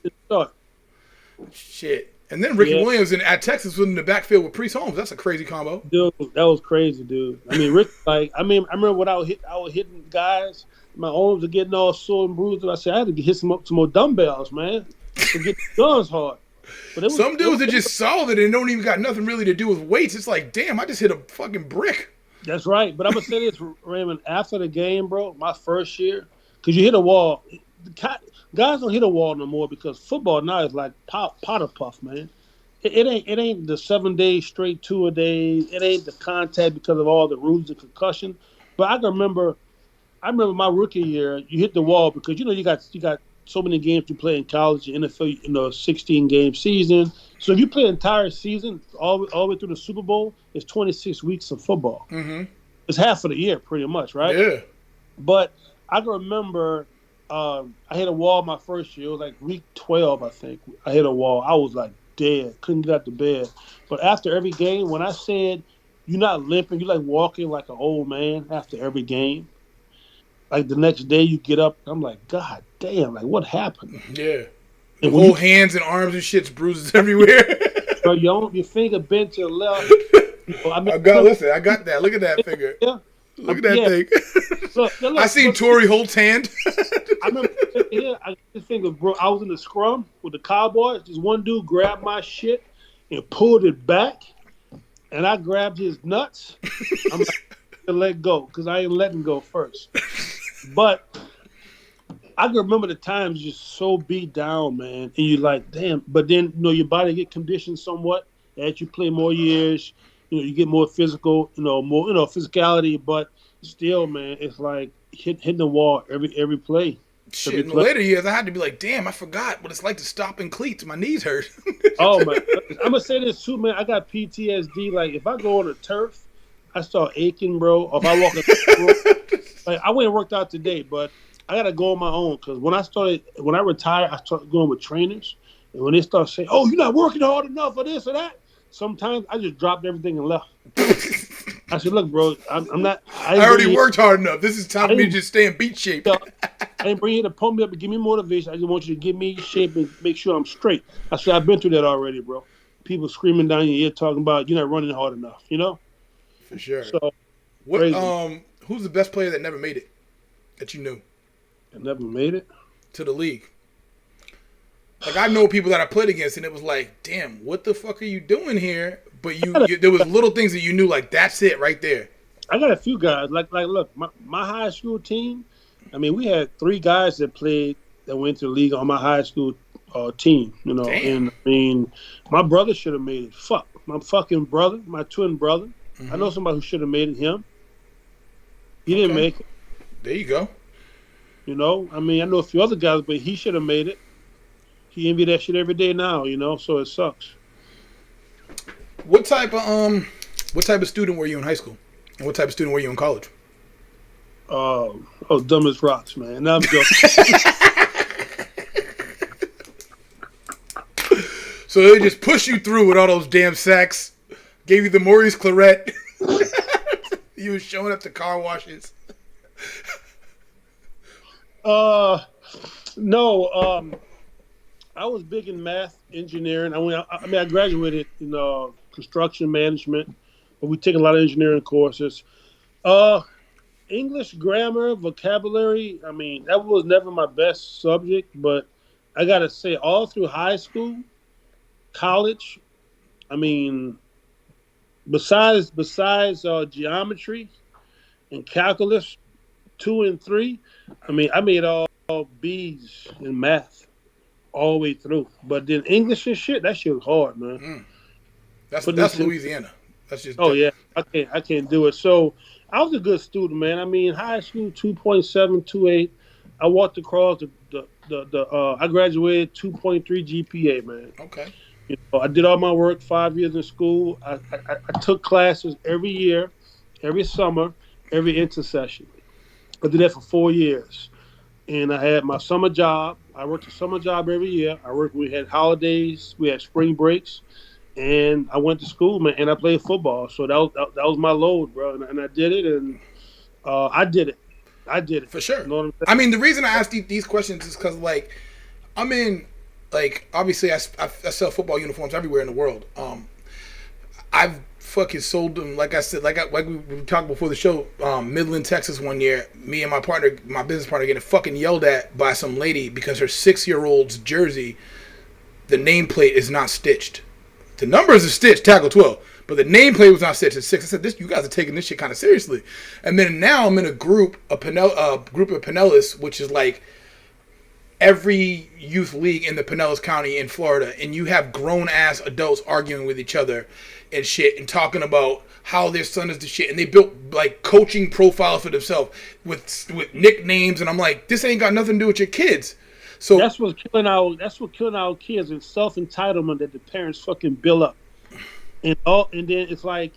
Shit. And then Ricky Williams at Texas was in the backfield with Priest Holmes. That's a crazy combo. Dude, that was crazy, dude. I mean, Rick, I remember when I was hitting guys, my arms were getting all sore and bruised, and I said I had to hit some more dumbbells, man, to get the guns hard. But some dudes are just solid and don't even got nothing really to do with weights. It's like, damn, I just hit a fucking brick. That's right. But I'm gonna say this, Raymond. After the game, bro, my first year, because you hit a wall. Guys don't hit a wall no more because football now is like powder puff, man. It ain't the 7 days straight, 2 a day. It ain't the contact because of all the rules and concussion. But I remember my rookie year, you hit the wall because you got so many games you play in college, NFL, 16-game season. So if you play an entire season all the way through the Super Bowl, it's 26 weeks of football. Mm-hmm. It's half of the year, pretty much, right? Yeah. But I can remember I hit a wall my first year. It was like week 12, I think. I hit a wall. I was like dead. Couldn't get out of bed. But after every game, when I said you're not limping, you're like walking like an old man after every game. Like the next day you get up, I'm like, God damn, like what happened? Yeah. The whole hands and arms and shit's bruises everywhere. So your finger bent to the left. I got that. Look at that finger. Yeah. Look at that thing. Look, I seen Torrey Holt's hand. I remember, I just think of, bro, I was in the scrum with the Cowboys. This one dude grabbed my shit and pulled it back, and I grabbed his nuts. I'm like, to let go because I ain't letting go first. But I can remember the times you're so beat down, man, and you're like, damn. But then your body get conditioned somewhat as you play more years. You get more physical, more physicality, but still, man, it's like hitting the wall every play. Shit, in the later years, I had to be like, damn, I forgot what it's like to stop in cleats. My knees hurt. Oh, man. I'm going to say this, too, man. I got PTSD. Like, if I go on the turf, I start aching, bro. Or if I walk in the room, like, I went and worked out today, but I got to go on my own. Because when I retired, I started going with trainers. And when they start saying, oh, you're not working hard enough for this or that, sometimes I just dropped everything and left. I said, look, bro, I'm not. I already worked hard enough. This is time for me to just stay in beat shape. I didn't bring you to pump me up and give me motivation. I just want you to give me shape and make sure I'm straight. I said, I've been through that already, bro. People screaming down your ear talking about you're not running hard enough, For sure. So, who's the best player that never made it that you knew? That never made it? To the league. Like, I know people that I played against, and it was like, damn, what the fuck are you doing here? But there was little things that you knew, like, that's it right there. I got a few guys. Like look, my high school team, I mean, we had 3 guys that went to the league on my high school team, Damn. And, I mean, my brother should have made it. Fuck. My fucking brother, my twin brother. Mm-hmm. I know somebody who should have made it, him. He didn't make it. There you go. I mean, I know a few other guys, but he should have made it. He envy that shit every day now, so it sucks. What type of student were you in high school? And what type of student were you in college? I was dumb as rocks, man. Now I'm joking. So they just pushed you through with all those damn sacks, gave you the Maurice Claret. You were showing up to car washes. No, I was big in math, engineering. I graduated in construction management, but we take a lot of engineering courses. English grammar, vocabulary, I mean, that was never my best subject, but I got to say, all through high school, college, I mean, besides geometry and calculus, 2 and 3, I mean, I made all B's in math all the way through. But then English and shit, that shit was hard, man. That's Louisiana. That's just Oh yeah, I can't do it. So I was a good student, man. I mean, high school 2.728. I walked across I graduated 2.3 GPA, man. okay. You know, I did all my work 5 years in school. I took classes every year, every summer, every intersession. I did that for 4 years. And I had my summer job. I worked a summer job every year. We had holidays, we had spring breaks, and I went to school, man, and I played football. So that was my load, bro. And I did it, and I did it. I did it. For sure. You know what I'm saying? I mean, the reason I asked these questions is because, like, I'm in, like, obviously I sell football uniforms everywhere in the world. I've fucking sold them, like I said, like we talked before the show, Midland, Texas one year, me and my business partner getting fucking yelled at by some lady because her 6-year-old's jersey, the nameplate is not stitched. The numbers are stitched, tackle 12, but the nameplate was not stitched at 6. I said, you guys are taking this shit kind of seriously. And then now I'm in a group of Pinellas, which is like every youth league in the Pinellas County in Florida, and you have grown-ass adults arguing with each other and shit and talking about how their son is the shit, and they built like coaching profiles for themselves with nicknames, and I'm like, this ain't got nothing to do with your kids. So that's what's killing our kids is self-entitlement that the parents fucking build up. And then it's like,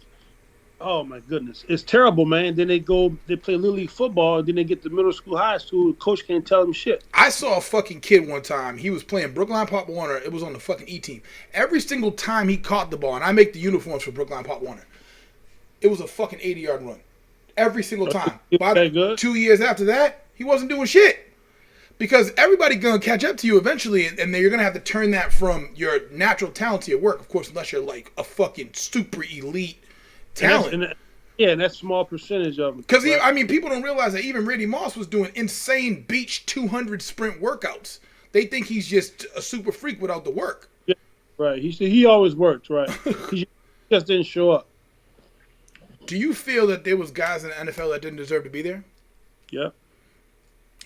oh my goodness, it's terrible, man. Then they play little league football, and then they get to middle school, high school, the coach can't tell them shit. I saw a fucking kid one time. He was playing Brookline Pop Warner. It was on the fucking E team. Every single time he caught the ball, and I make the uniforms for Brookline Pop Warner, it was a fucking 80-yard run. Every single time. About 2 years after that, he wasn't doing shit. Because everybody gonna catch up to you eventually, and then you're gonna have to turn that from your natural talent to your work, of course, unless you're like a fucking super elite talent. And that's a small percentage of them. Because I mean, people don't realize that even Randy Moss was doing insane beach 200 sprint workouts. They think he's just a super freak without the work. Yeah, right. He always worked, right? He just didn't show up. Do you feel that there was guys in the NFL that didn't deserve to be there? Yeah.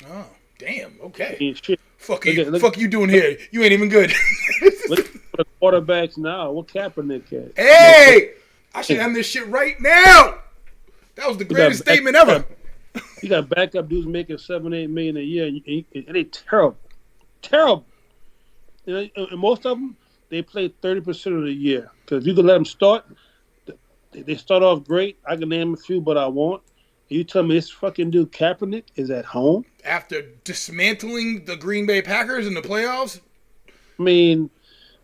Oh. Damn, okay. I mean, shit. Fuck you doing here? You ain't even good. Look at the quarterbacks now. What Kaepernick had? Hey! I should end this shit right now! That was the greatest statement ever. You got backup dudes making $7-8 million a year, and they terrible. Terrible. You know, and most of them, they play 30% of the year. Because if you can let them start, they start off great. I can name a few, but I won't. You tell me this fucking dude Kaepernick is at home? After dismantling the Green Bay Packers in the playoffs? I mean,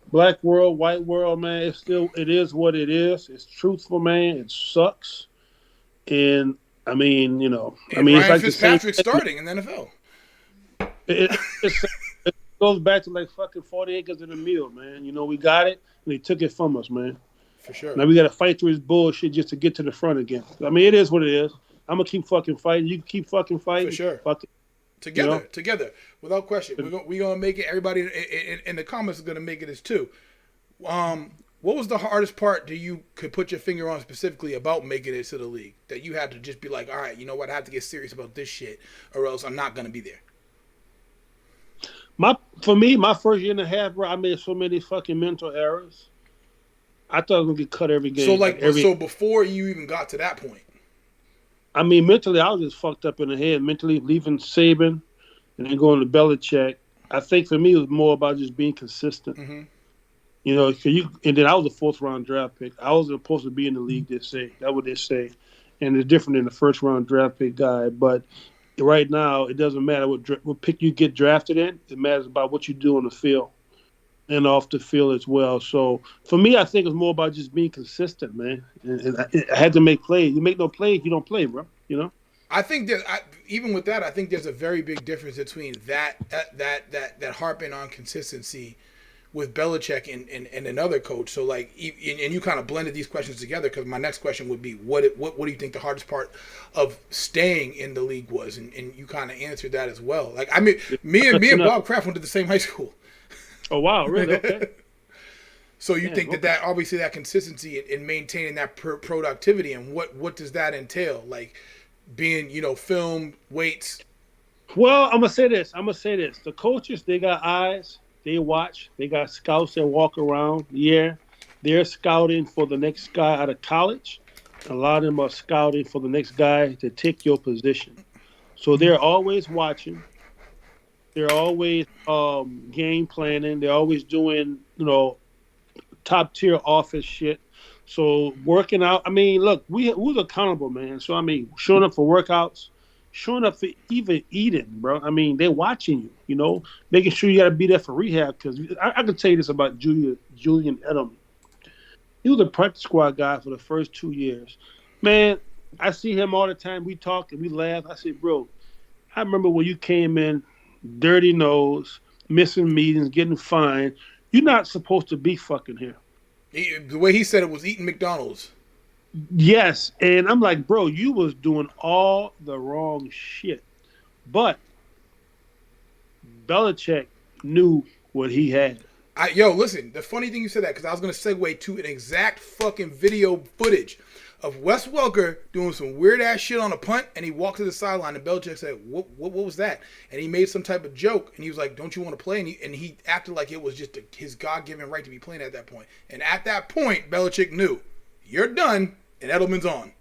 black world, white world, man, it is what it is. It's truthful, man. It sucks. And, I mean, you know. And Ryan it's like Fitzpatrick starting in the NFL. It goes back to like fucking 40 acres in a meal, man. You know, we got it, and they took it from us, man. For sure. Now we got to fight through his bullshit just to get to the front again. I mean, it is what it is. I'm going to keep fucking fighting. You can keep fucking fighting. For sure. Fuck it. Together, without question. We're going to make it. Everybody in the comments is going to make it as too. What was the hardest part that you could put your finger on specifically about making it to the league? That you had to just be like, all right, you know what? I have to get serious about this shit or else I'm not going to be there. For me, my first year and a half, bro, I made so many fucking mental errors. I thought I was going to get cut every game. So before you even got to that point. I mean, mentally, I was just fucked up in the head. Mentally, leaving Saban and then going to Belichick. I think for me, it was more about just being consistent. Mm-hmm. You know, and then I was a 4th-round draft pick. I wasn't supposed to be in the league, they say. That's what they say. And it's different than the first-round draft pick guy. But right now, it doesn't matter what pick you get drafted in. It matters about what you do on the field and off the field as well. So for me, I think it's more about just being consistent, man. And I had to make plays. You make no plays, you don't play, bro. You know. I think that even with that, I think there's a very big difference between that harping on consistency with Belichick and another coach. So like, and you kind of blended these questions together because my next question would be, what do you think the hardest part of staying in the league was? And you kind of answered that as well. Like, I mean, me and Bob Kraft went to the same high school. Oh wow, really? Okay. So you think that obviously that consistency in maintaining that productivity, and what does that entail? Like, being, film, weights. Well, I'm gonna say this. The coaches, they got eyes. They watch. They got scouts that walk around. Yeah, they're scouting for the next guy out of college. A lot of them are scouting for the next guy to take your position. So they're always watching. They're always game planning. They're always doing, top tier office shit. So working out. I mean, look, we was accountable, man. So I mean, showing up for workouts, showing up for even eating, bro. I mean, they're watching you. Making sure you got to be there for rehab. Because I can tell you this about Julian Edelman. He was a practice squad guy for the first 2 years. Man, I see him all the time. We talk and we laugh. I said, bro, I remember when you came in, dirty nose, missing meetings, getting fined. You're not supposed to be fucking here. The way he said it was eating McDonald's. Yes, and I'm like, bro, you was doing all the wrong shit. But Belichick knew what he had. Listen, the funny thing you said that, because I was going to segue to an exact fucking video footage of Wes Welker doing some weird ass shit on a punt, and he walked to the sideline, and Belichick said, what was that? And he made some type of joke, and he was like, don't you want to play? And he acted like it was just his God-given right to be playing at that point. And at that point, Belichick knew, you're done, and Edelman's on.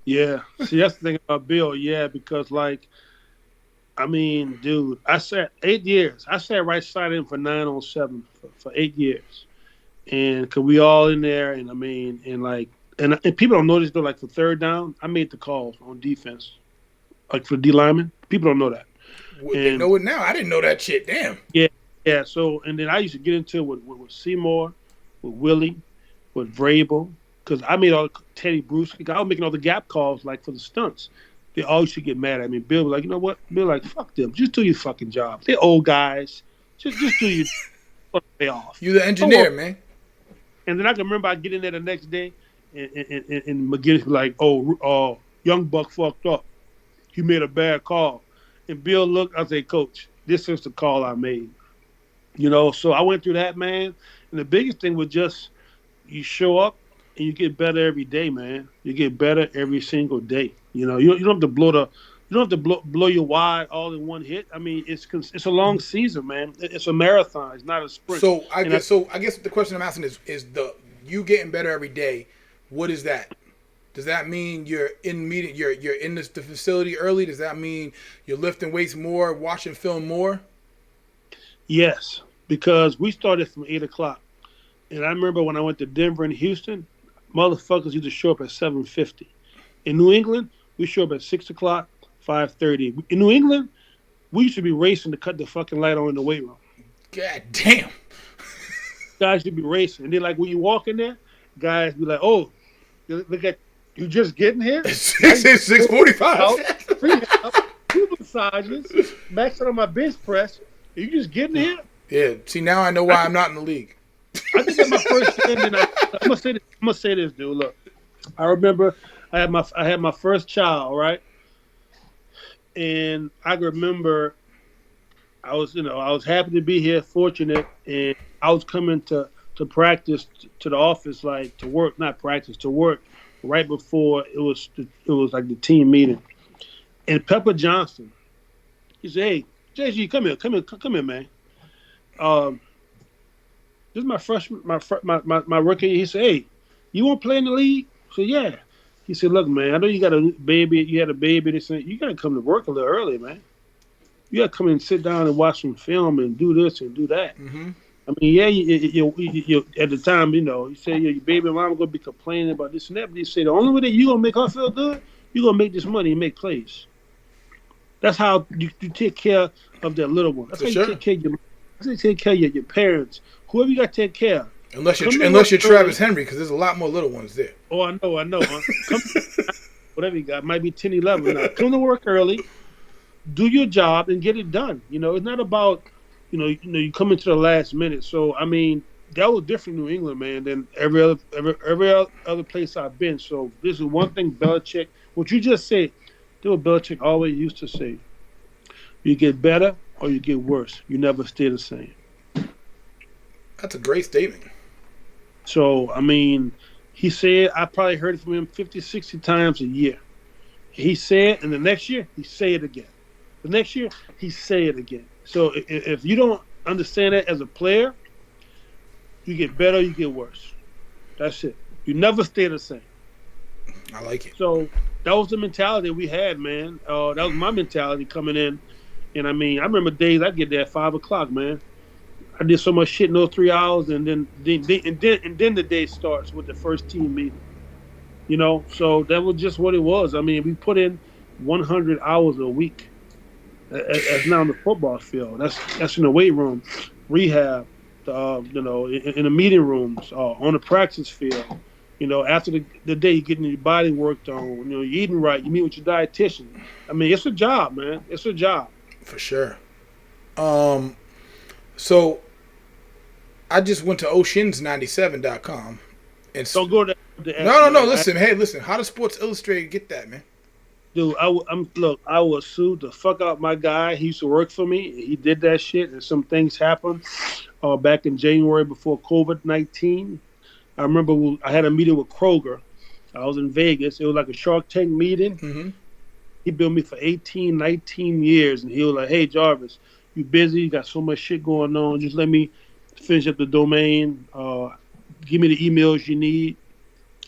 Yeah. See, that's the thing about Bill, because, I mean, dude, I sat 8 years. I sat right side in for 9 on 7 for 8 years. And because we all in there, and I mean, and people don't know this, though, like for third down, I made the calls on defense. Like for D linemen. People don't know that. They know it now. I didn't know that shit. Damn. Yeah. So, and then I used to get into it with Seymour, with Willie, with Vrabel, because I made all Teddy Bruce. I was making all the gap calls, like for the stunts. They all used to get mad at me. Bill was like, you know what? Bill like, fuck them. Just do your fucking job. They're old guys. Just do your pay off. You the engineer, man. And then I can remember I get in there the next day, and McGinnis was like, oh, young buck fucked up. He made a bad call. And Bill looked, I said, Coach, this is the call I made. So I went through that, man. And the biggest thing was just you show up and you get better every day, man. You get better every single day. You don't have to blow your wide all in one hit. I mean, it's a long season, man. It's a marathon. It's not a sprint. So I guess the question I'm asking is the you getting better every day. What is that? Does that mean you're in the facility early? Does that mean you're lifting weights more, watching film more? Yes, because we started from 8 o'clock. And I remember when I went to Denver and Houston, motherfuckers used to show up at 7:50. In New England, we show up at 6 o'clock, 5:30. In New England, we used to be racing to cut the fucking light on in the weight room. God damn. Guys should be racing. And then, like, when you walk in there, guys be like, oh, look at you just getting here? It's 6:45. Two massages, maxing on my bench press. Are you just getting here? Yeah. See, now I know why I'm not in the league. I think that's my first game. And I'm gonna say this, dude. Look, I remember I had my first child, right? And I remember I was happy to be here, fortunate, and I was coming to practice to the office, like to work, not practice, to work right before it was like the team meeting. And Pepper Johnson, he said, "Hey, JG, come here, man. This is my rookie year." He said, "Hey, you want to play in the league?" I said, "Yeah." He said, "Look, man, I know you got a baby. You had a baby. They said you got to come to work a little early, man. You got to come and sit down and watch some film and do this and do that." Mm-hmm. I mean, yeah, you at the time, you say your baby mama gonna be complaining about this and that, but he said the only way that you gonna make her feel good, you gonna make this money and make plays. That's how you take care of that little one. That's how you take care of your parents, whoever you got to take care of. Unless you're Travis Henry, because there's a lot more little ones there. Oh, I know. Huh? Whatever you got, might be 10, 11 now. Come to work early, do your job, and get it done. It's not about you come into the last minute. So I mean, that was different in New England, man, than every other place I've been. So this is one thing Belichick. What you just said, that's what Belichick always used to say: you get better or you get worse. You never stay the same. That's a great statement. So, I mean, he said, I probably heard it from him 50, 60 times a year. He said, and the next year he say it again. The next year he say it again. So if you don't understand that as a player, you get better, you get worse. That's it. You never stay the same. I like it. So that was the mentality we had, man. That was my mentality coming in. And I mean, I remember days I get there at 5:00, man. I did so much shit in those 3 hours, and then the day starts with the first team meeting. You know, so that was just what it was. I mean, we put in 100 hours a week. That's not on the football field. That's in the weight room, rehab, you know, in the meeting rooms, on the practice field. You know, after the day, you're getting your body worked on. You know, you're eating right. You meet with your dietitian. I mean, it's a job, man. It's a job. For sure. So I just went to oceans97.com. And Don't go there. No. Listen. How does Sports Illustrated get that, man? Dude, I will sue the fuck out my guy. He used to work for me. He did that shit, and some things happened back in January before COVID-19. I remember I had a meeting with Kroger. I was in Vegas. It was like a Shark Tank meeting. Mm-hmm. He billed me for 18, 19 years, and he was like, "Hey, Jarvis, you busy? You got so much shit going on. Just let me finish up the domain. Give me the emails you need."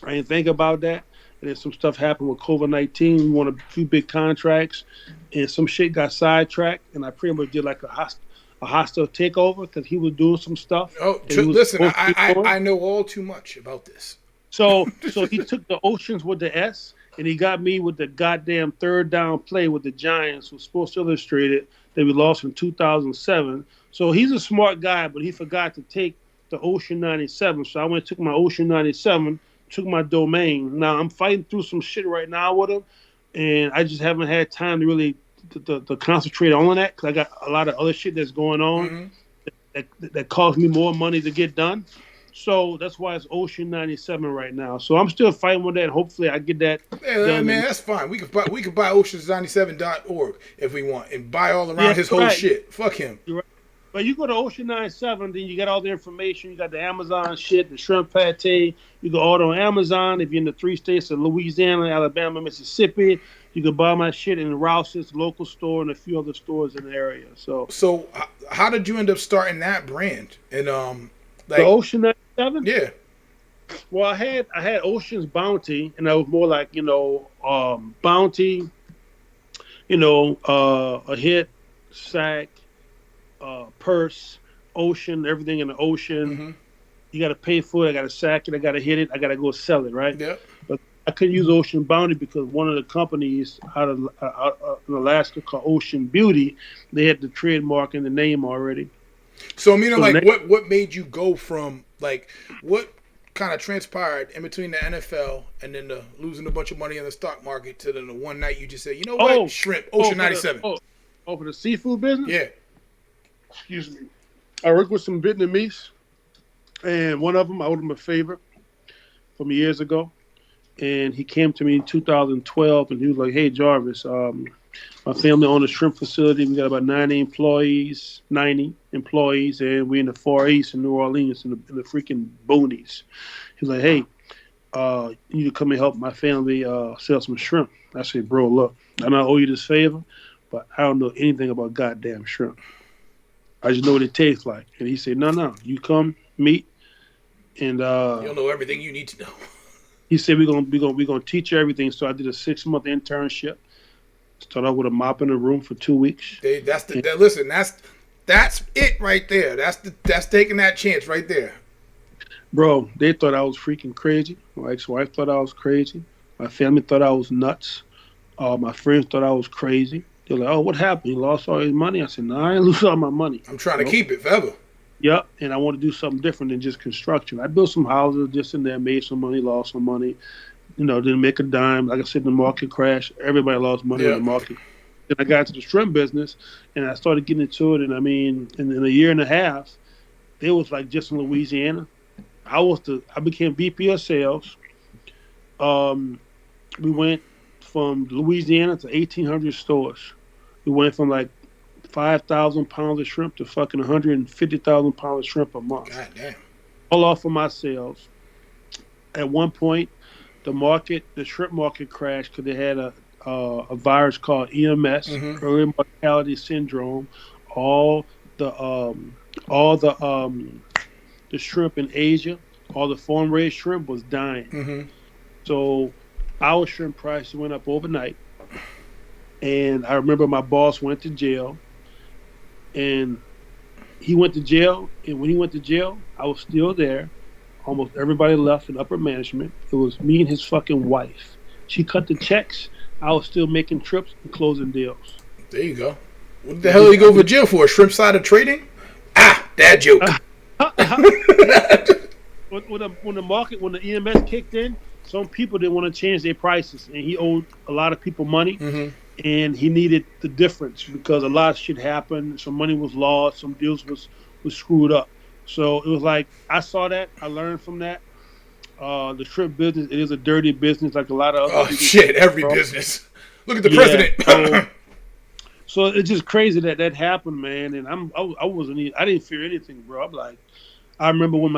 I didn't think about that. And then some stuff happened with COVID-19. We won a few big contracts, and some shit got sidetracked. And I pretty much did like a hostile takeover because he was doing some stuff. Oh, listen, I know all too much about this. So he took the Oceans with the S, and he got me with the goddamn third down play with the Giants with Sports Illustrated that we lost in 2007. So he's a smart guy, but he forgot to take the Ocean 97. So I went and took my Ocean 97. Took my domain. Now I'm fighting through some shit right now with him, and I just haven't had time to really to concentrate on that because I got a lot of other shit that's going on that costs me more money to get done. So that's why it's Ocean 97 right now. So I'm still fighting with that. Hopefully I get that done. Man, that's fine. We could buy oceans97.org if we want and buy all around his whole shit. Fuck him. You're right. But you go to Ocean 97, then you got all the information. You got the Amazon shit, the shrimp pate. You can order on Amazon. If you're in the 3 states of Louisiana, Alabama, Mississippi, you can buy my shit in Rouse's local store and a few other stores in the area. So how did you end up starting that brand? And the Ocean 97? Yeah. Well, I had Ocean's Bounty, and that was more like, Bounty, a hit, sack, purse, ocean, everything in the ocean. Mm-hmm. You got to pay for it. I got to sack it. I got to hit it. I got to go sell it, right? Yeah. But I couldn't use Ocean Bounty because one of the companies out of in Alaska called Ocean Beauty, they had the trademark and the name already. So, what made you go from, what kind of transpired in between the NFL and then the losing a bunch of money in the stock market to then the one night you just said, you know what, shrimp, Ocean 97. For the seafood business? Yeah. Excuse me. I worked with some Vietnamese, and one of them, I owed him a favor from years ago, and he came to me in 2012, and he was like, "Hey, Jarvis, my family owns a shrimp facility. We got about 90 employees, and we're in the Far East in New Orleans, in the freaking boonies." He's like, "Hey, you need to come and help my family sell some shrimp." I said, "Bro, look, I know I owe you this favor, but I don't know anything about goddamn shrimp. I just know what it tastes like." And he said, no, you come meet, and you'll know everything you need to know. He said, we're gonna teach you everything. So I did a 6-month internship. Started out with a mop in the room for 2 weeks. That's it right there. That's taking that chance right there. Bro, they thought I was freaking crazy. My ex-wife thought I was crazy. My family thought I was nuts. My friends thought I was crazy. They're like, "Oh, what happened? You lost all your money?" I said, "No, I ain't lose all my money. I'm trying to keep it forever." Yep, and I want to do something different than just construction. I built some houses just in there, made some money, lost some money. Didn't make a dime. Like I said, the market crashed. Everybody lost money in the market. Then I got into the shrimp business, and I started getting into it. And I mean, in a year and a half, it was like just in Louisiana. I became VP of sales. We went from Louisiana to 1,800 stores. We went from like 5,000 pounds of shrimp to fucking 150,000 pounds of shrimp a month. God damn. All off of my sales. At one point, the shrimp market crashed because they had a virus called EMS, Mm-hmm. early mortality syndrome. All the um, all the shrimp in Asia, all the farm raised shrimp was dying. Mm-hmm. So our shrimp price went up overnight. And I remember my boss went to jail, and he went to jail. And when he went to jail, I was still there. Almost everybody left in upper management. It was me and his fucking wife. She cut the checks. I was still making trips and closing deals. There you go. What the hell did he go for jail for? Shrimp side of trading? Ah, dad joke. When the EMS kicked in, some people didn't want to change their prices, and he owed a lot of people money, Mm-hmm. and he needed the difference because a lot of shit happened. Some money was lost, some deals was screwed up. So it was like I saw that, I learned from that. The shrimp business, it is a dirty business, like a lot of other Oh shit! Every business. Look at the president. So it's just crazy that that happened, man. And I wasn't I didn't fear anything, bro. I'm like, I remember when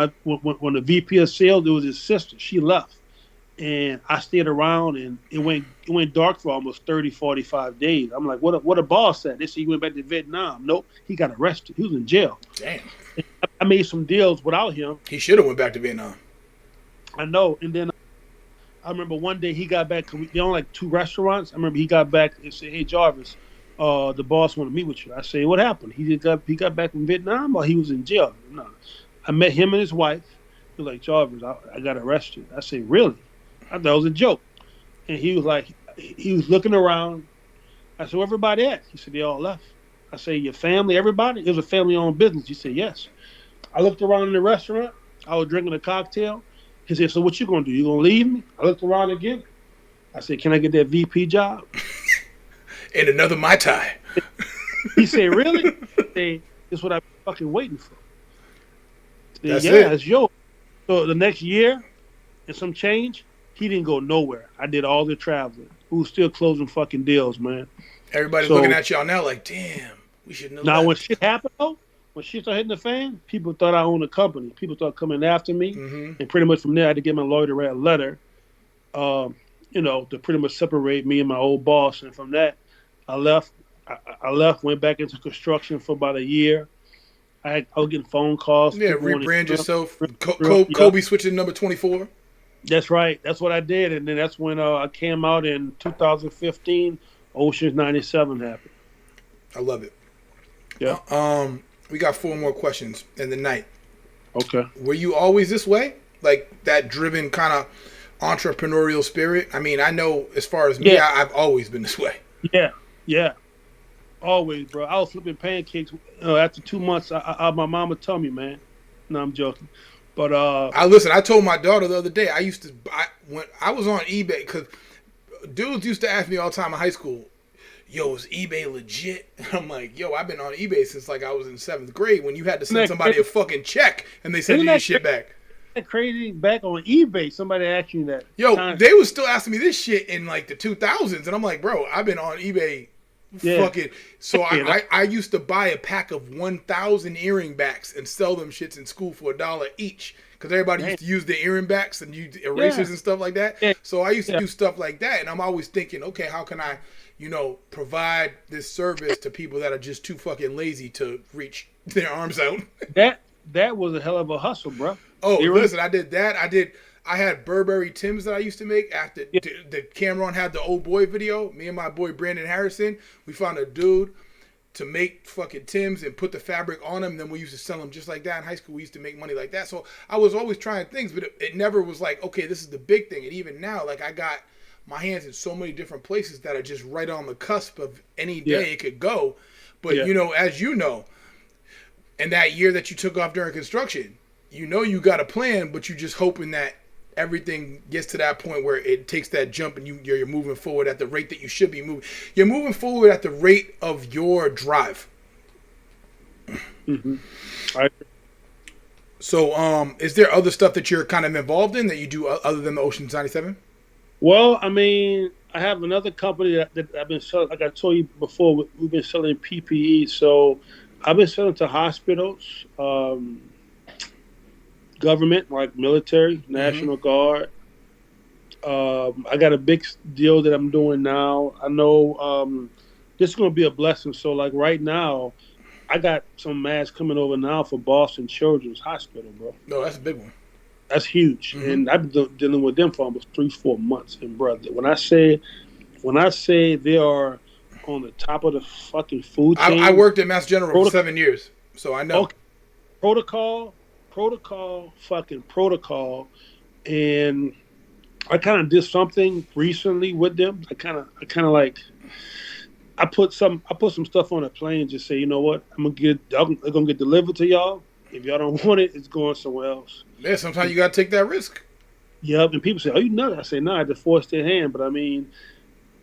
the VP of sales, it was his sister. She left, and I stayed around, and it went dark for almost 30, 45 days. I'm like, what a boss said. They said he went back to Vietnam. Nope, he got arrested. He was in jail. Damn. I made some deals without him. He should have went back to Vietnam. I know. And then I remember one day he got back. They own like two restaurants. I remember he got back and said, "Hey Jarvis, the boss want to meet with you." I say, "What happened? He got back from Vietnam, or he was in jail?" No, I met him and his wife. He was like, "Jarvis, I got arrested." I say, "Really?" I thought it was a joke. And he was like, he was looking around. I said, "Where everybody at?" He said, "They all left." I say, "Your family, everybody?" It was a family-owned business. He said, "Yes." I looked around in the restaurant. I was drinking a cocktail. He said, "So what you gonna do? You gonna leave me?" I looked around again. I said, "Can I get that VP job?" And another Mai Tai. He said, "Really?" I said, "This is what I'm fucking waiting for." I said, That's yeah, it. it's yours. So the next year and some change, he didn't go nowhere. I did all the traveling. We was still closing fucking deals, man. Everybody's So looking at y'all now like, damn, we shouldn't have now when left. shit happened though, when shit started hitting the fan, people thought I owned a company. People started coming after me, Mm-hmm. and pretty much from there, I had to get my lawyer to write a letter, to pretty much separate me and my old boss. And from that, I left. I left, went back into construction for about a year. I was getting phone calls. Yeah, People wanted rebrand shrimp, yourself. shrimp, yeah. Kobe switching number 24. That's right. That's what I did, and then that's when I came out in 2015. Ocean's 97 happened. I love it. Yeah. We got 4 more questions in the night. Okay. Were you always this way? Like that driven kind of entrepreneurial spirit? I mean, I know as far as me, Yeah. I've always been this way. Yeah. Yeah. Always, bro. I was flipping pancakes. After 2 months, my mom would tell me, man. No, I'm joking. But I told my daughter the other day, when I was on eBay, because dudes used to ask me all the time in high school, yo, is eBay legit? And I'm like, yo, I've been on eBay since like I was in 7th grade when you had to send somebody a fucking check and they send you your shit back. that crazy back on eBay, somebody asked you that. Yo, they was still asking me this shit in like the 2000s. And I'm like, bro, I've been on eBay fucking. So I used to buy a pack of 1,000 earring backs and sell them shits in school for $1 each. Because everybody used to use the earring backs and use erasers and stuff like that. Yeah. So I used to do stuff like that. And I'm always thinking, okay, how can I, provide this service to people that are just too fucking lazy to reach their arms out? That was a hell of a hustle, bro. Oh, listen, I did that. I had Burberry Tims that I used to make after the Cameron had the old boy video. Me and my boy Brandon Harrison, we found a dude to make fucking Tims and put the fabric on them. And then we used to sell them just like that in high school. We used to make money like that. So I was always trying things, but it never was like, okay, this is the big thing. And even now, like I got my hands in so many different places that are just right on the cusp of any day it could go. But as you know, in that year that you took off during construction, you got a plan, but you're just hoping that everything gets to that point where it takes that jump and you're moving forward at the rate that you should be moving. You're moving forward at the rate of your drive. Mm-hmm. So, is there other stuff that you're kind of involved in that you do other than the Ocean's 97? Well, I mean, I have another company that I've been selling. Like I told you before, we've been selling PPE. So I've been selling to hospitals, government, like military, National Guard, I got a big deal that I'm doing now. I know this is going to be a blessing. So, like right now, I got some match coming over now for Boston Children's Hospital, bro. No, that's a big one. That's huge, Mm-hmm. and I've been dealing with them for almost 3-4 months. And brother, when I say they are on the top of the fucking food I chain, worked at Mass General for 7 years, so I know. okay, fucking protocol, and I kind of did something recently with them. I kind of like I put some stuff on a plane. And just say, you know what, they're gonna get delivered to y'all. If y'all don't want it, it's going somewhere else. Yeah, sometimes you gotta take that risk. Yep. And people say, "Oh, you nuts?" I say, "No, I just forced their hand." But I mean,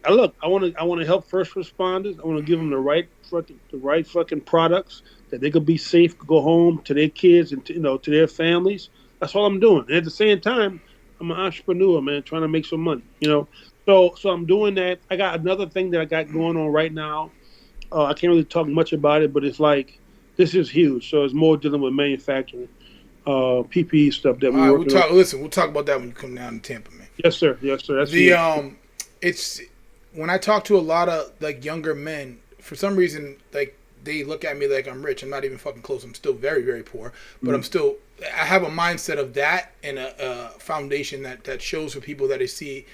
I want to help first responders. I want to give them the right fucking products that they could be safe, go home to their kids and to their families. That's all I'm doing. And at the same time, I'm an entrepreneur, man, trying to make some money. So I'm doing that. I got another thing that I got going on right now. I can't really talk much about it, but it's like this is huge. So it's more dealing with manufacturing, PPE stuff that All we're right, working on. Listen, we'll talk about that when you come down to Tampa, man. Yes, sir. Yes, sir. That's The huge. it's when I talk to a lot of like younger men, for some reason, like they look at me like I'm rich. I'm not even fucking close. I'm still very, very poor, but I have a mindset of that and a foundation that shows for people that I see.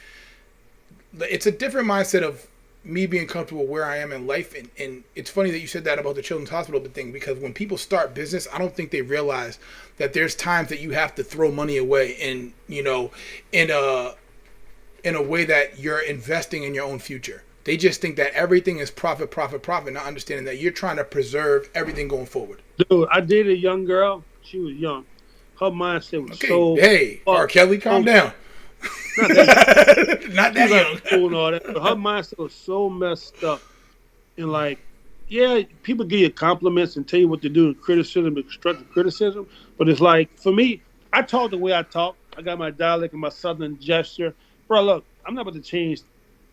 It's a different mindset of me being comfortable where I am in life, and it's funny that you said that about the children's hospital thing, because when people start business, I don't think they realize that there's times that you have to throw money away, and in a way that you're investing in your own future. They just think that everything is profit, profit, profit, not understanding that you're trying to preserve everything going forward. Dude, I dated a young girl. She was young. Her mindset was Okay, so. hey, R. Kelly, calm down. Not that, Not she was that young. like cool and all that. But her mindset was so messed up. And like, yeah, people give you compliments and tell you what to do and criticism, constructive criticism. But it's like, for me, I talk the way I talk. I got my dialect and my southern gesture. Bro, look, I'm not about to change.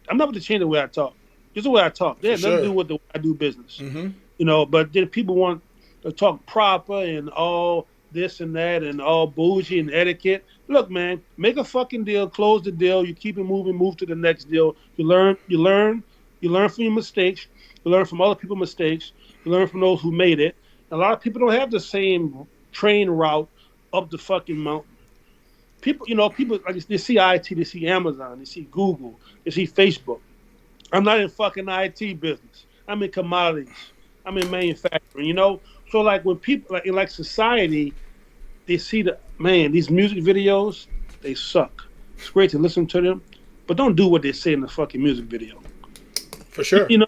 I'm not about to change the way I talk. Just the way I talk. They For have nothing to sure. do with the way I do business. Mm-hmm. But then people want to talk proper and all this and that and all bougie and etiquette. Look, man, make a fucking deal, close the deal, you keep it moving, move to the next deal. You learn from your mistakes, you learn from other people's mistakes, you learn from those who made it. A lot of people don't have the same train route up the fucking mountain. People like they see IT, they see Amazon, they see Google, they see Facebook. I'm not in fucking IT business. I'm in commodities. I'm in manufacturing. So like when people like society, they see these music videos, they suck. It's great to listen to them, but don't do what they say in the fucking music video. For sure. You know,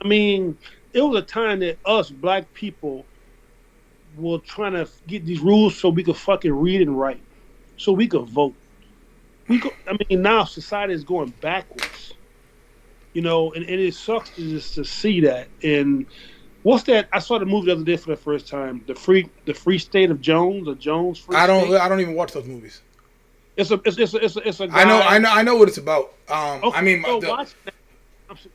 I mean, it was a time that us black people were trying to get these rules so we could fucking read and write, so we could vote. Now society is going backwards. And it sucks to just to see that. And what's that? I saw the movie the other day for the first time. The Free State of Jones, or Jones Free State. I don't even watch those movies. It's a guy. I know what it's about. Okay, I mean, so watch that.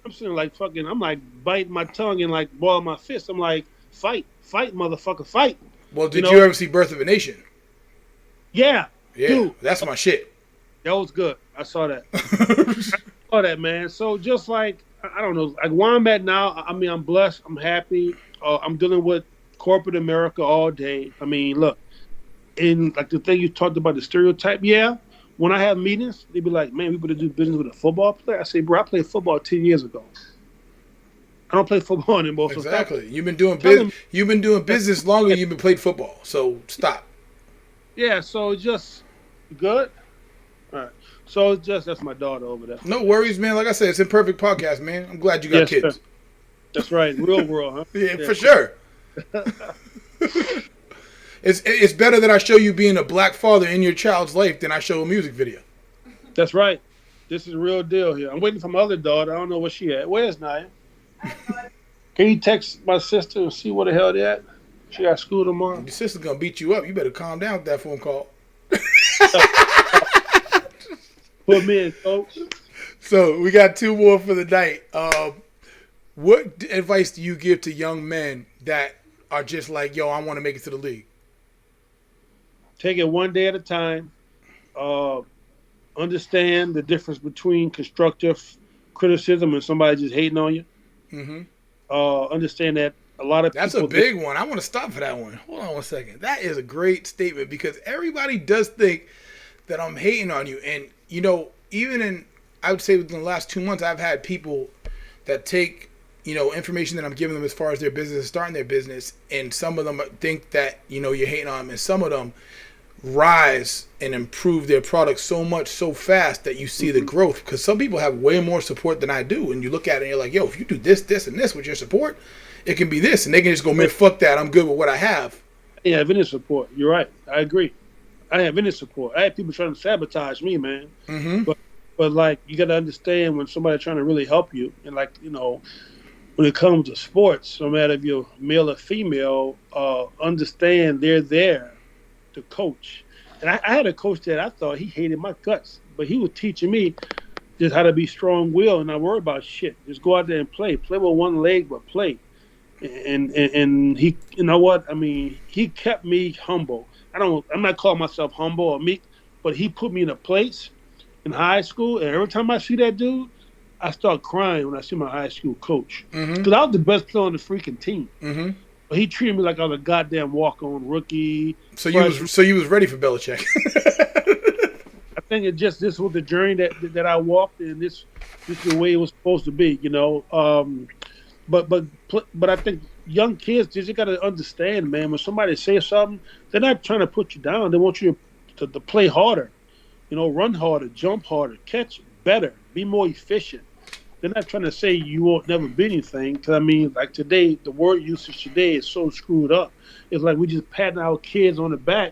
I'm sitting like fucking. I'm like biting my tongue and like balling my fist. I'm like, fight, motherfucker, fight. well, did you ever see Birth of a Nation? Yeah, Yeah, dude, that's my shit. that was good. I saw that. Saw that, man. So just like I don't know, like where I'm at now. I'm blessed. I'm happy. I'm dealing with corporate America all day. Look, in like the thing you talked about, the stereotype. Yeah, when I have meetings, they be like, "Man, we better do business with a football player." I say, "Bro, I played football 10 years ago. I don't play football anymore." So Exactly. stop You've been doing telling You've been doing business longer than you've been played football. So stop. Yeah, so just good. All right. So it's just that's my daughter over there. No worries, man. Like I said, it's Imperfect podcast, man. I'm glad you got Yes, kids. sir. That's right. Real world, huh? Yeah, for sure. It's better that I show you being a black father in your child's life than I show a music video. That's right. This is a real deal here. I'm waiting for my other daughter. I don't know where she at. Where's Naya? Can you text my sister and see where the hell they at? She got school tomorrow. Your sister's gonna beat you up. You better calm down with that phone call. Put me in, coach. So we got two more for the night. What advice do you give to young men that are just like, yo, I want to make it to the league? Take it one day at a time. understand the difference between constructive criticism and somebody just hating on you. Mm-hmm. Understand that a lot of That's people. a big one. I want to stop for that one. Hold on one second. That is a great statement because everybody does think that I'm hating on you. And, you know, even in, I would say within the last 2 months, I've had people that take, you know, information that I'm giving them as far as their business, starting their business. And some of them think that, you know, you're hating on them. And some of them rise and improve their product so much, so fast that you see the growth. Because some people have way more support than I do. And you look at it and you're like, yo, if you do this, this, and this with your support, it can be this. And they can just go, man, fuck that. I'm good with what I have. Yeah, have any support. You're right. I agree. I didn't have any support. I had people trying to sabotage me, man. Mm-hmm. But like, you got to understand when somebody's trying to really help you. And like, you know, when it comes to sports, no matter if you're male or female, understand they're there to coach. And I had a coach that I thought he hated my guts, but he was teaching me just how to be strong-willed and not worry about shit. Just go out there and play. Play with one leg, but play. And he, you know what? I mean, he kept me humble. I'm not calling myself humble or meek, but he put me in a place in high school, and every time I see that dude, I start crying when I see my high school coach. Because I was the best player on the freaking team. Mm-hmm. But he treated me like I was a goddamn walk-on rookie. So you was ready for Belichick. I think this was the journey that I walked, and this is the way it was supposed to be, you know. But I think young kids just got to understand, man. When somebody says something, they're not trying to put you down. They want you to play harder, you know, run harder, jump harder, catch better, be more efficient. They're not trying to say you won't never be anything. Because, I mean, like today, the word usage today is so screwed up. It's like we just patting our kids on the back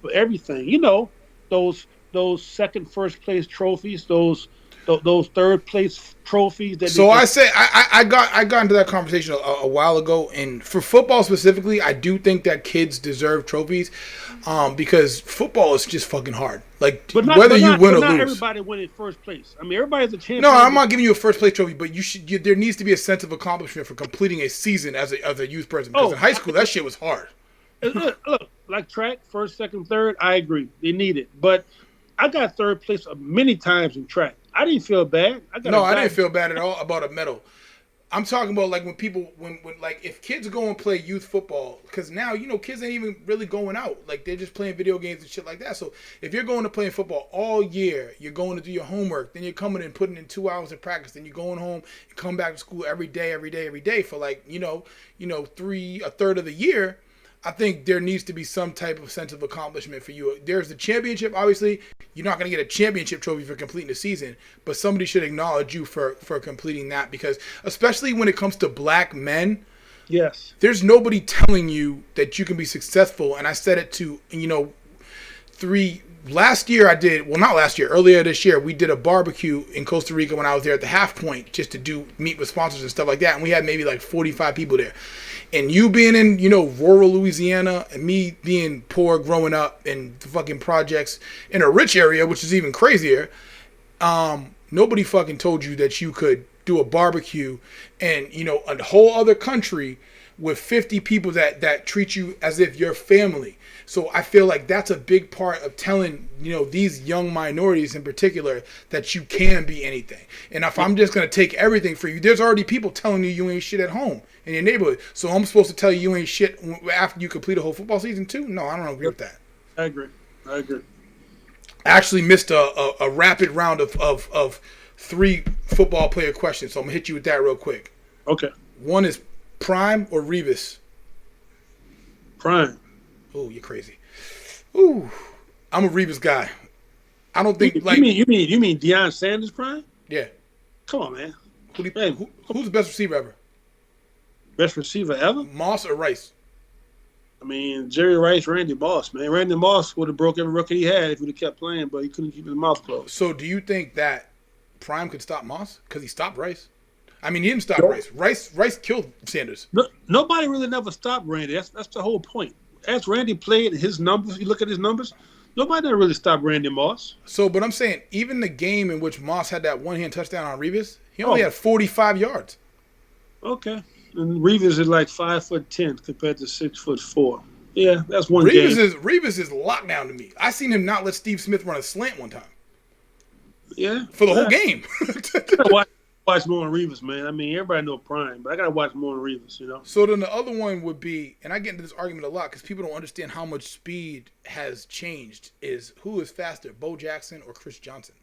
for everything. You know, those second, first place trophies, those third place trophies. I got into that conversation a while ago, and for football specifically, I do think that kids deserve trophies, because football is just fucking hard. Like whether you win or lose. Everybody win in first place. I mean, everybody's a champion. No, I'm not giving you a first place trophy, but there needs to be a sense of accomplishment for completing a season as a youth person. Because in high school, that shit was hard. Look, like track, first, second, third, I agree. They need it. But I got third place many times in track. I didn't feel bad. I didn't feel bad at all about a medal. I'm talking about like when like if kids go and play youth football, because now, you know, kids ain't even really going out. Like they're just playing video games and shit like that. So if you're going to play football all year, you're going to do your homework, then you're coming and putting in 2 hours of practice, then you're going home and come back to school every day for like, you know, a third of the year. I think there needs to be some type of sense of accomplishment for you. There's the championship. Obviously, you're not going to get a championship trophy for completing the season, but somebody should acknowledge you for completing that, because especially when it comes to black men, yes, there's nobody telling you that you can be successful. And I said it to, you know, earlier this year, we did a barbecue in Costa Rica when I was there at the half point just to meet with sponsors and stuff like that. And we had maybe like 45 people there. And you being in, you know, rural Louisiana, and me being poor growing up in the fucking projects in a rich area, which is even crazier, nobody fucking told you that you could do a barbecue and, you know, a whole other country with 50 people that treat you as if you're family. So I feel like that's a big part of telling, you know, these young minorities in particular that you can be anything. And if I'm just going to take everything for you, there's already people telling you ain't shit at home in your neighborhood. So I'm supposed to tell you ain't shit after you complete a whole football season too? No, I don't agree with that. I agree. I actually missed a rapid round of 3 football player questions. So I'm going to hit you with that real quick. Okay. One is Prime or Revis? Prime. Oh, you're crazy. Ooh, I'm a Revis guy. I don't think you mean Deion Sanders prime? Yeah. Come on, man. Who's the best receiver ever? Best receiver ever? Moss or Rice? I mean, Jerry Rice, Randy Moss, man. Randy Moss would have broke every record he had if he would have kept playing, but he couldn't keep his mouth closed. So do you think that Prime could stop Moss? Because he stopped Rice. I mean, he didn't stop Rice. Rice killed Sanders. No, nobody really never stopped Randy. That's the whole point. As Randy played his numbers, you look at his numbers, nobody ever really stopped Randy Moss. So, but I'm saying, even the game in which Moss had that one-hand touchdown on Revis, he only had 45 yards. Okay. And Revis is like 5'10" compared to 6'4". Yeah, that's one game. Revis is lockdown to me. I seen him not let Steve Smith run a slant one time. Yeah. for the whole game. I gotta watch more on Revis, man. I mean, everybody know Prime, but I gotta watch more on Revis, you know. So then the other one would be, and I get into this argument a lot because people don't understand how much speed has changed, is who is faster, Bo Jackson or Chris Johnson?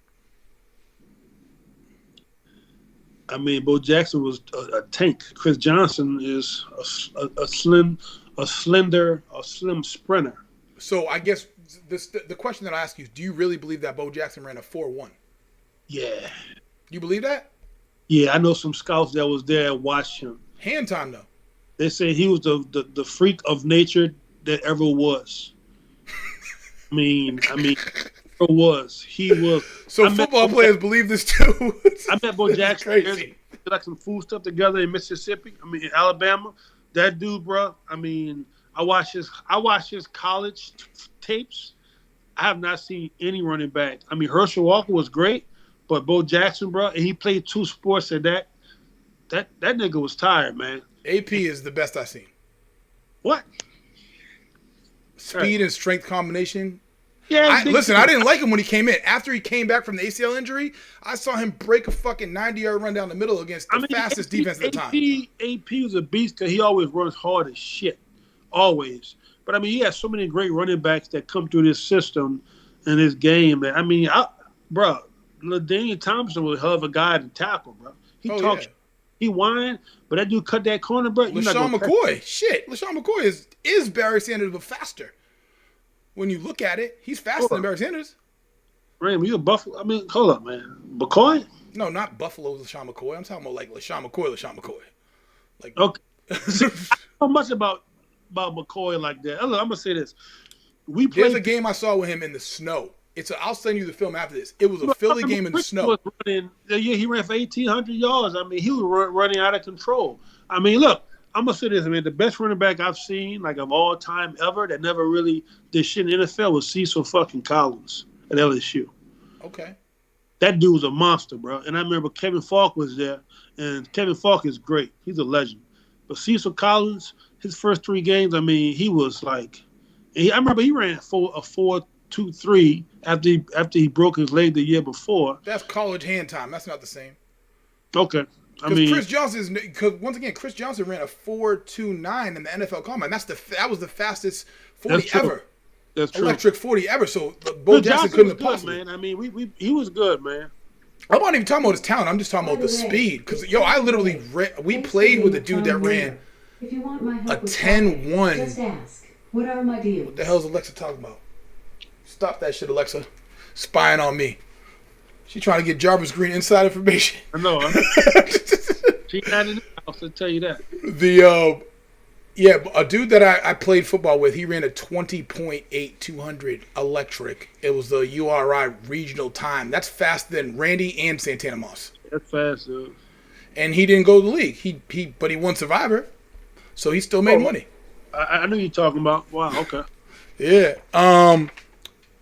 I mean, Bo Jackson was a tank. Chris Johnson is a slim sprinter. So I guess the question that I ask you is, do you really believe that Bo Jackson ran a 4.1? Yeah. You believe that? Yeah, I know some scouts that was there and watched him. Hand time, though. They say he was the freak of nature that ever was. I mean, He was. So football players believe this too. I met Bo Jackson. Crazy. Did like some food stuff together in Mississippi. I mean, in Alabama. That dude, bro. I mean, I watched his college tapes. I have not seen any running back. I mean, Herschel Walker was great, but Bo Jackson, bro, and he played 2 sports. And that nigga was tired, man. AP is the best I've seen. What? Speed and strength combination. Yeah. Listen, I didn't like him when he came in. After he came back from the ACL injury, I saw him break a fucking 90-yard run down the middle against the fastest defense at the time. AP was a beast because he always runs hard as shit. Always. But, I mean, he has so many great running backs that come through this system and this game. Man. I mean, bro, LaDainian Thompson was a hell of a guy to tackle, bro. He talks. Yeah. He whined, but that dude cut that corner, bro. LaShawn McCoy. Shit. LaShawn McCoy is Barry Sanders, but faster. When you look at it, he's faster than Barry Sanders. Ram, you a Buffalo? I mean, hold up, man. McCoy? No, not Buffalo LaShawn McCoy. I'm talking about like LaShawn McCoy. Like, okay. I don't know much about McCoy like that. Look, I'm gonna say this. There's a game I saw with him in the snow. I'll send you the film after this. It was a Philly game in the snow. He ran for 1,800 yards. I mean, he was running out of control. I mean, look, I'm going to say this. I mean, the best running back I've seen, like, of all time ever that never really did shit in the NFL was Cecil fucking Collins at LSU. Okay. That dude was a monster, bro. And I remember Kevin Falk was there, and Kevin Falk is great. He's a legend. But Cecil Collins, his first 3 games, I mean, he was like – I remember he ran a 4.23 after he broke his leg the year before. That's college hand time. That's not the same. Okay. Because Chris Johnson, once again, Chris Johnson ran a 4.29 in the NFL Combine. That was the fastest 40 ever. That's true. Electric 40 ever. So Bo Jackson couldn't have possibly. Man. I mean, he was good, man. I'm not even talking about his talent. I'm just talking about the speed. Because I literally we played with a dude that ran a 10.1. Just ask. What are my deals? What the hell is Alexa talking about? Stop that shit, Alexa. Spying on me. She trying to get Jarvis Green inside information. I know. She not in the house, I'll tell you that. A dude that I played football with, he ran a 20.8 200 electric. It was the URI regional time. That's faster than Randy and Santana Moss. That's fast, dude. And he didn't go to the league. But he won Survivor, so he still made money. I knew you talking about. Wow, okay. Yeah.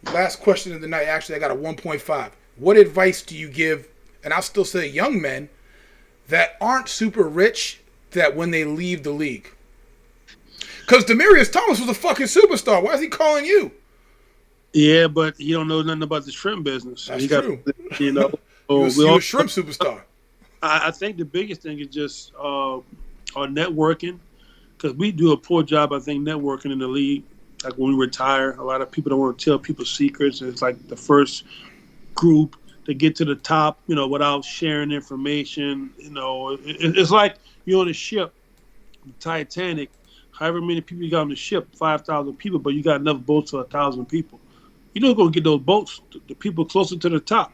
Last question of the night. Actually, I got a 1.5. What advice do you give, and I'll still say young men, that aren't super rich, that when they leave the league? Because Demaryius Thomas was a fucking superstar. Why is he calling you? Yeah, but he don't know nothing about the shrimp business. That's true. He was a shrimp superstar. I think the biggest thing is just our networking, because we do a poor job, I think, networking in the league. Like when we retire, a lot of people don't want to tell people secrets. It's like the first group to get to the top, without sharing information. It's like you're on a ship, the Titanic. However many people you got on the ship, 5,000 people, but you got enough boats for 1,000 people. You're not going to get those boats, the people closer to the top.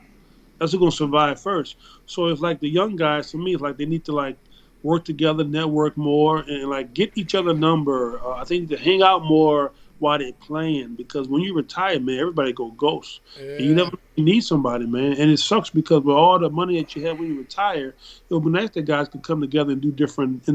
That's who's going to survive first. So it's like the young guys, to me, it's like they need to work together, network more, and get each other number. I think to hang out more while they're playing, because when you retire, man, everybody go ghost. Yeah. And you never need somebody, man. And it sucks because with all the money that you have when you retire, it would be nice that guys could come together and do different,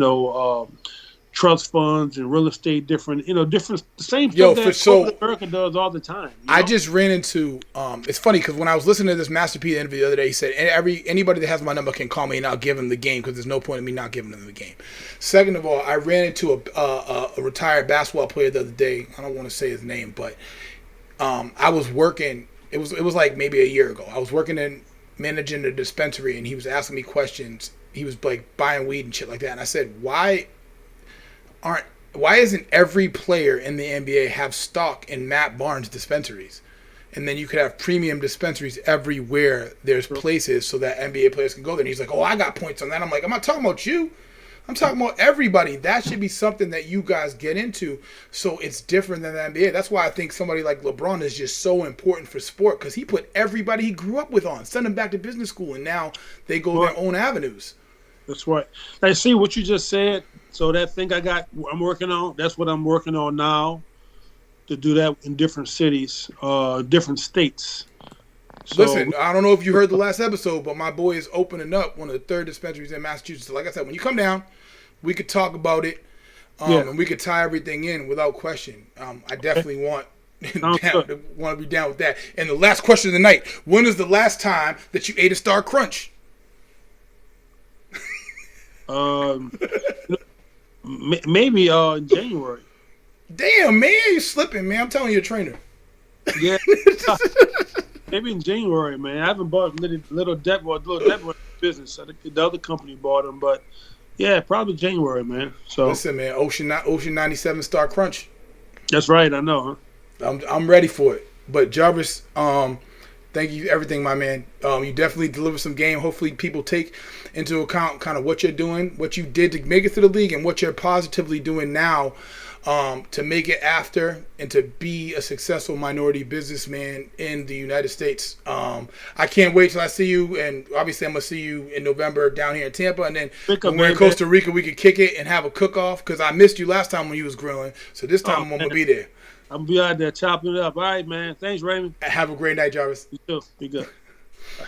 trust funds and real estate, different, the same stuff that America does all the time. I just ran into, it's funny because when I was listening to this Master P interview the other day, he said, anybody that has my number can call me and I'll give him the game because there's no point in me not giving them the game. Second of all, I ran into a retired basketball player the other day. I don't want to say his name, but I was working, it was like maybe a year ago. I was working in managing a dispensary, and he was asking me questions. He was like buying weed and shit like that. And I said, why isn't every player in the NBA have stock in Matt Barnes dispensaries? And then you could have premium dispensaries everywhere there's places so that NBA players can go there. And he's like, oh, I got points on that. I'm like, I'm not talking about you. I'm talking about everybody. That should be something that you guys get into, so it's different than the NBA. That's why I think somebody like LeBron is just so important for sport, because he put everybody he grew up with on, sent them back to business school, and now they go their own avenues. That's right. I see what you just said. So that thing I'm working on, that's what I'm working on now, to do that in different cities, different states. So, listen, I don't know if you heard the last episode, but my boy is opening up one of the third dispensaries in Massachusetts. So like I said, when you come down, we could talk about it, and we could tie everything in without question. I definitely want to be down with that. And the last question of the night: when is the last time that you ate a Star Crunch? Maybe in January. Damn, man, you slipping, man. I'm telling you, a trainer. Yeah. Maybe in January, man. I haven't bought little Deborah business. I think the other company bought them, but yeah, probably January, man. So listen, man, Ocean 97 Star Crunch. That's right, I know, huh? I'm ready for it. But Jarvis, thank you for everything, my man. You definitely deliver some game. Hopefully people take into account kind of what you're doing, what you did to make it to the league, and what you're positively doing now to make it after and to be a successful minority businessman in the United States. I can't wait till I see you, and obviously I'm going to see you in November down here in Tampa, and then when we're in Costa Rica, we could kick it and have a cook-off, because I missed you last time when you was grilling, so this time I'm going to be there. I'm going to be out there chopping it up. All right, man. Thanks, Raymond. Have a great night, Jarvis. You too. Be good. Bye.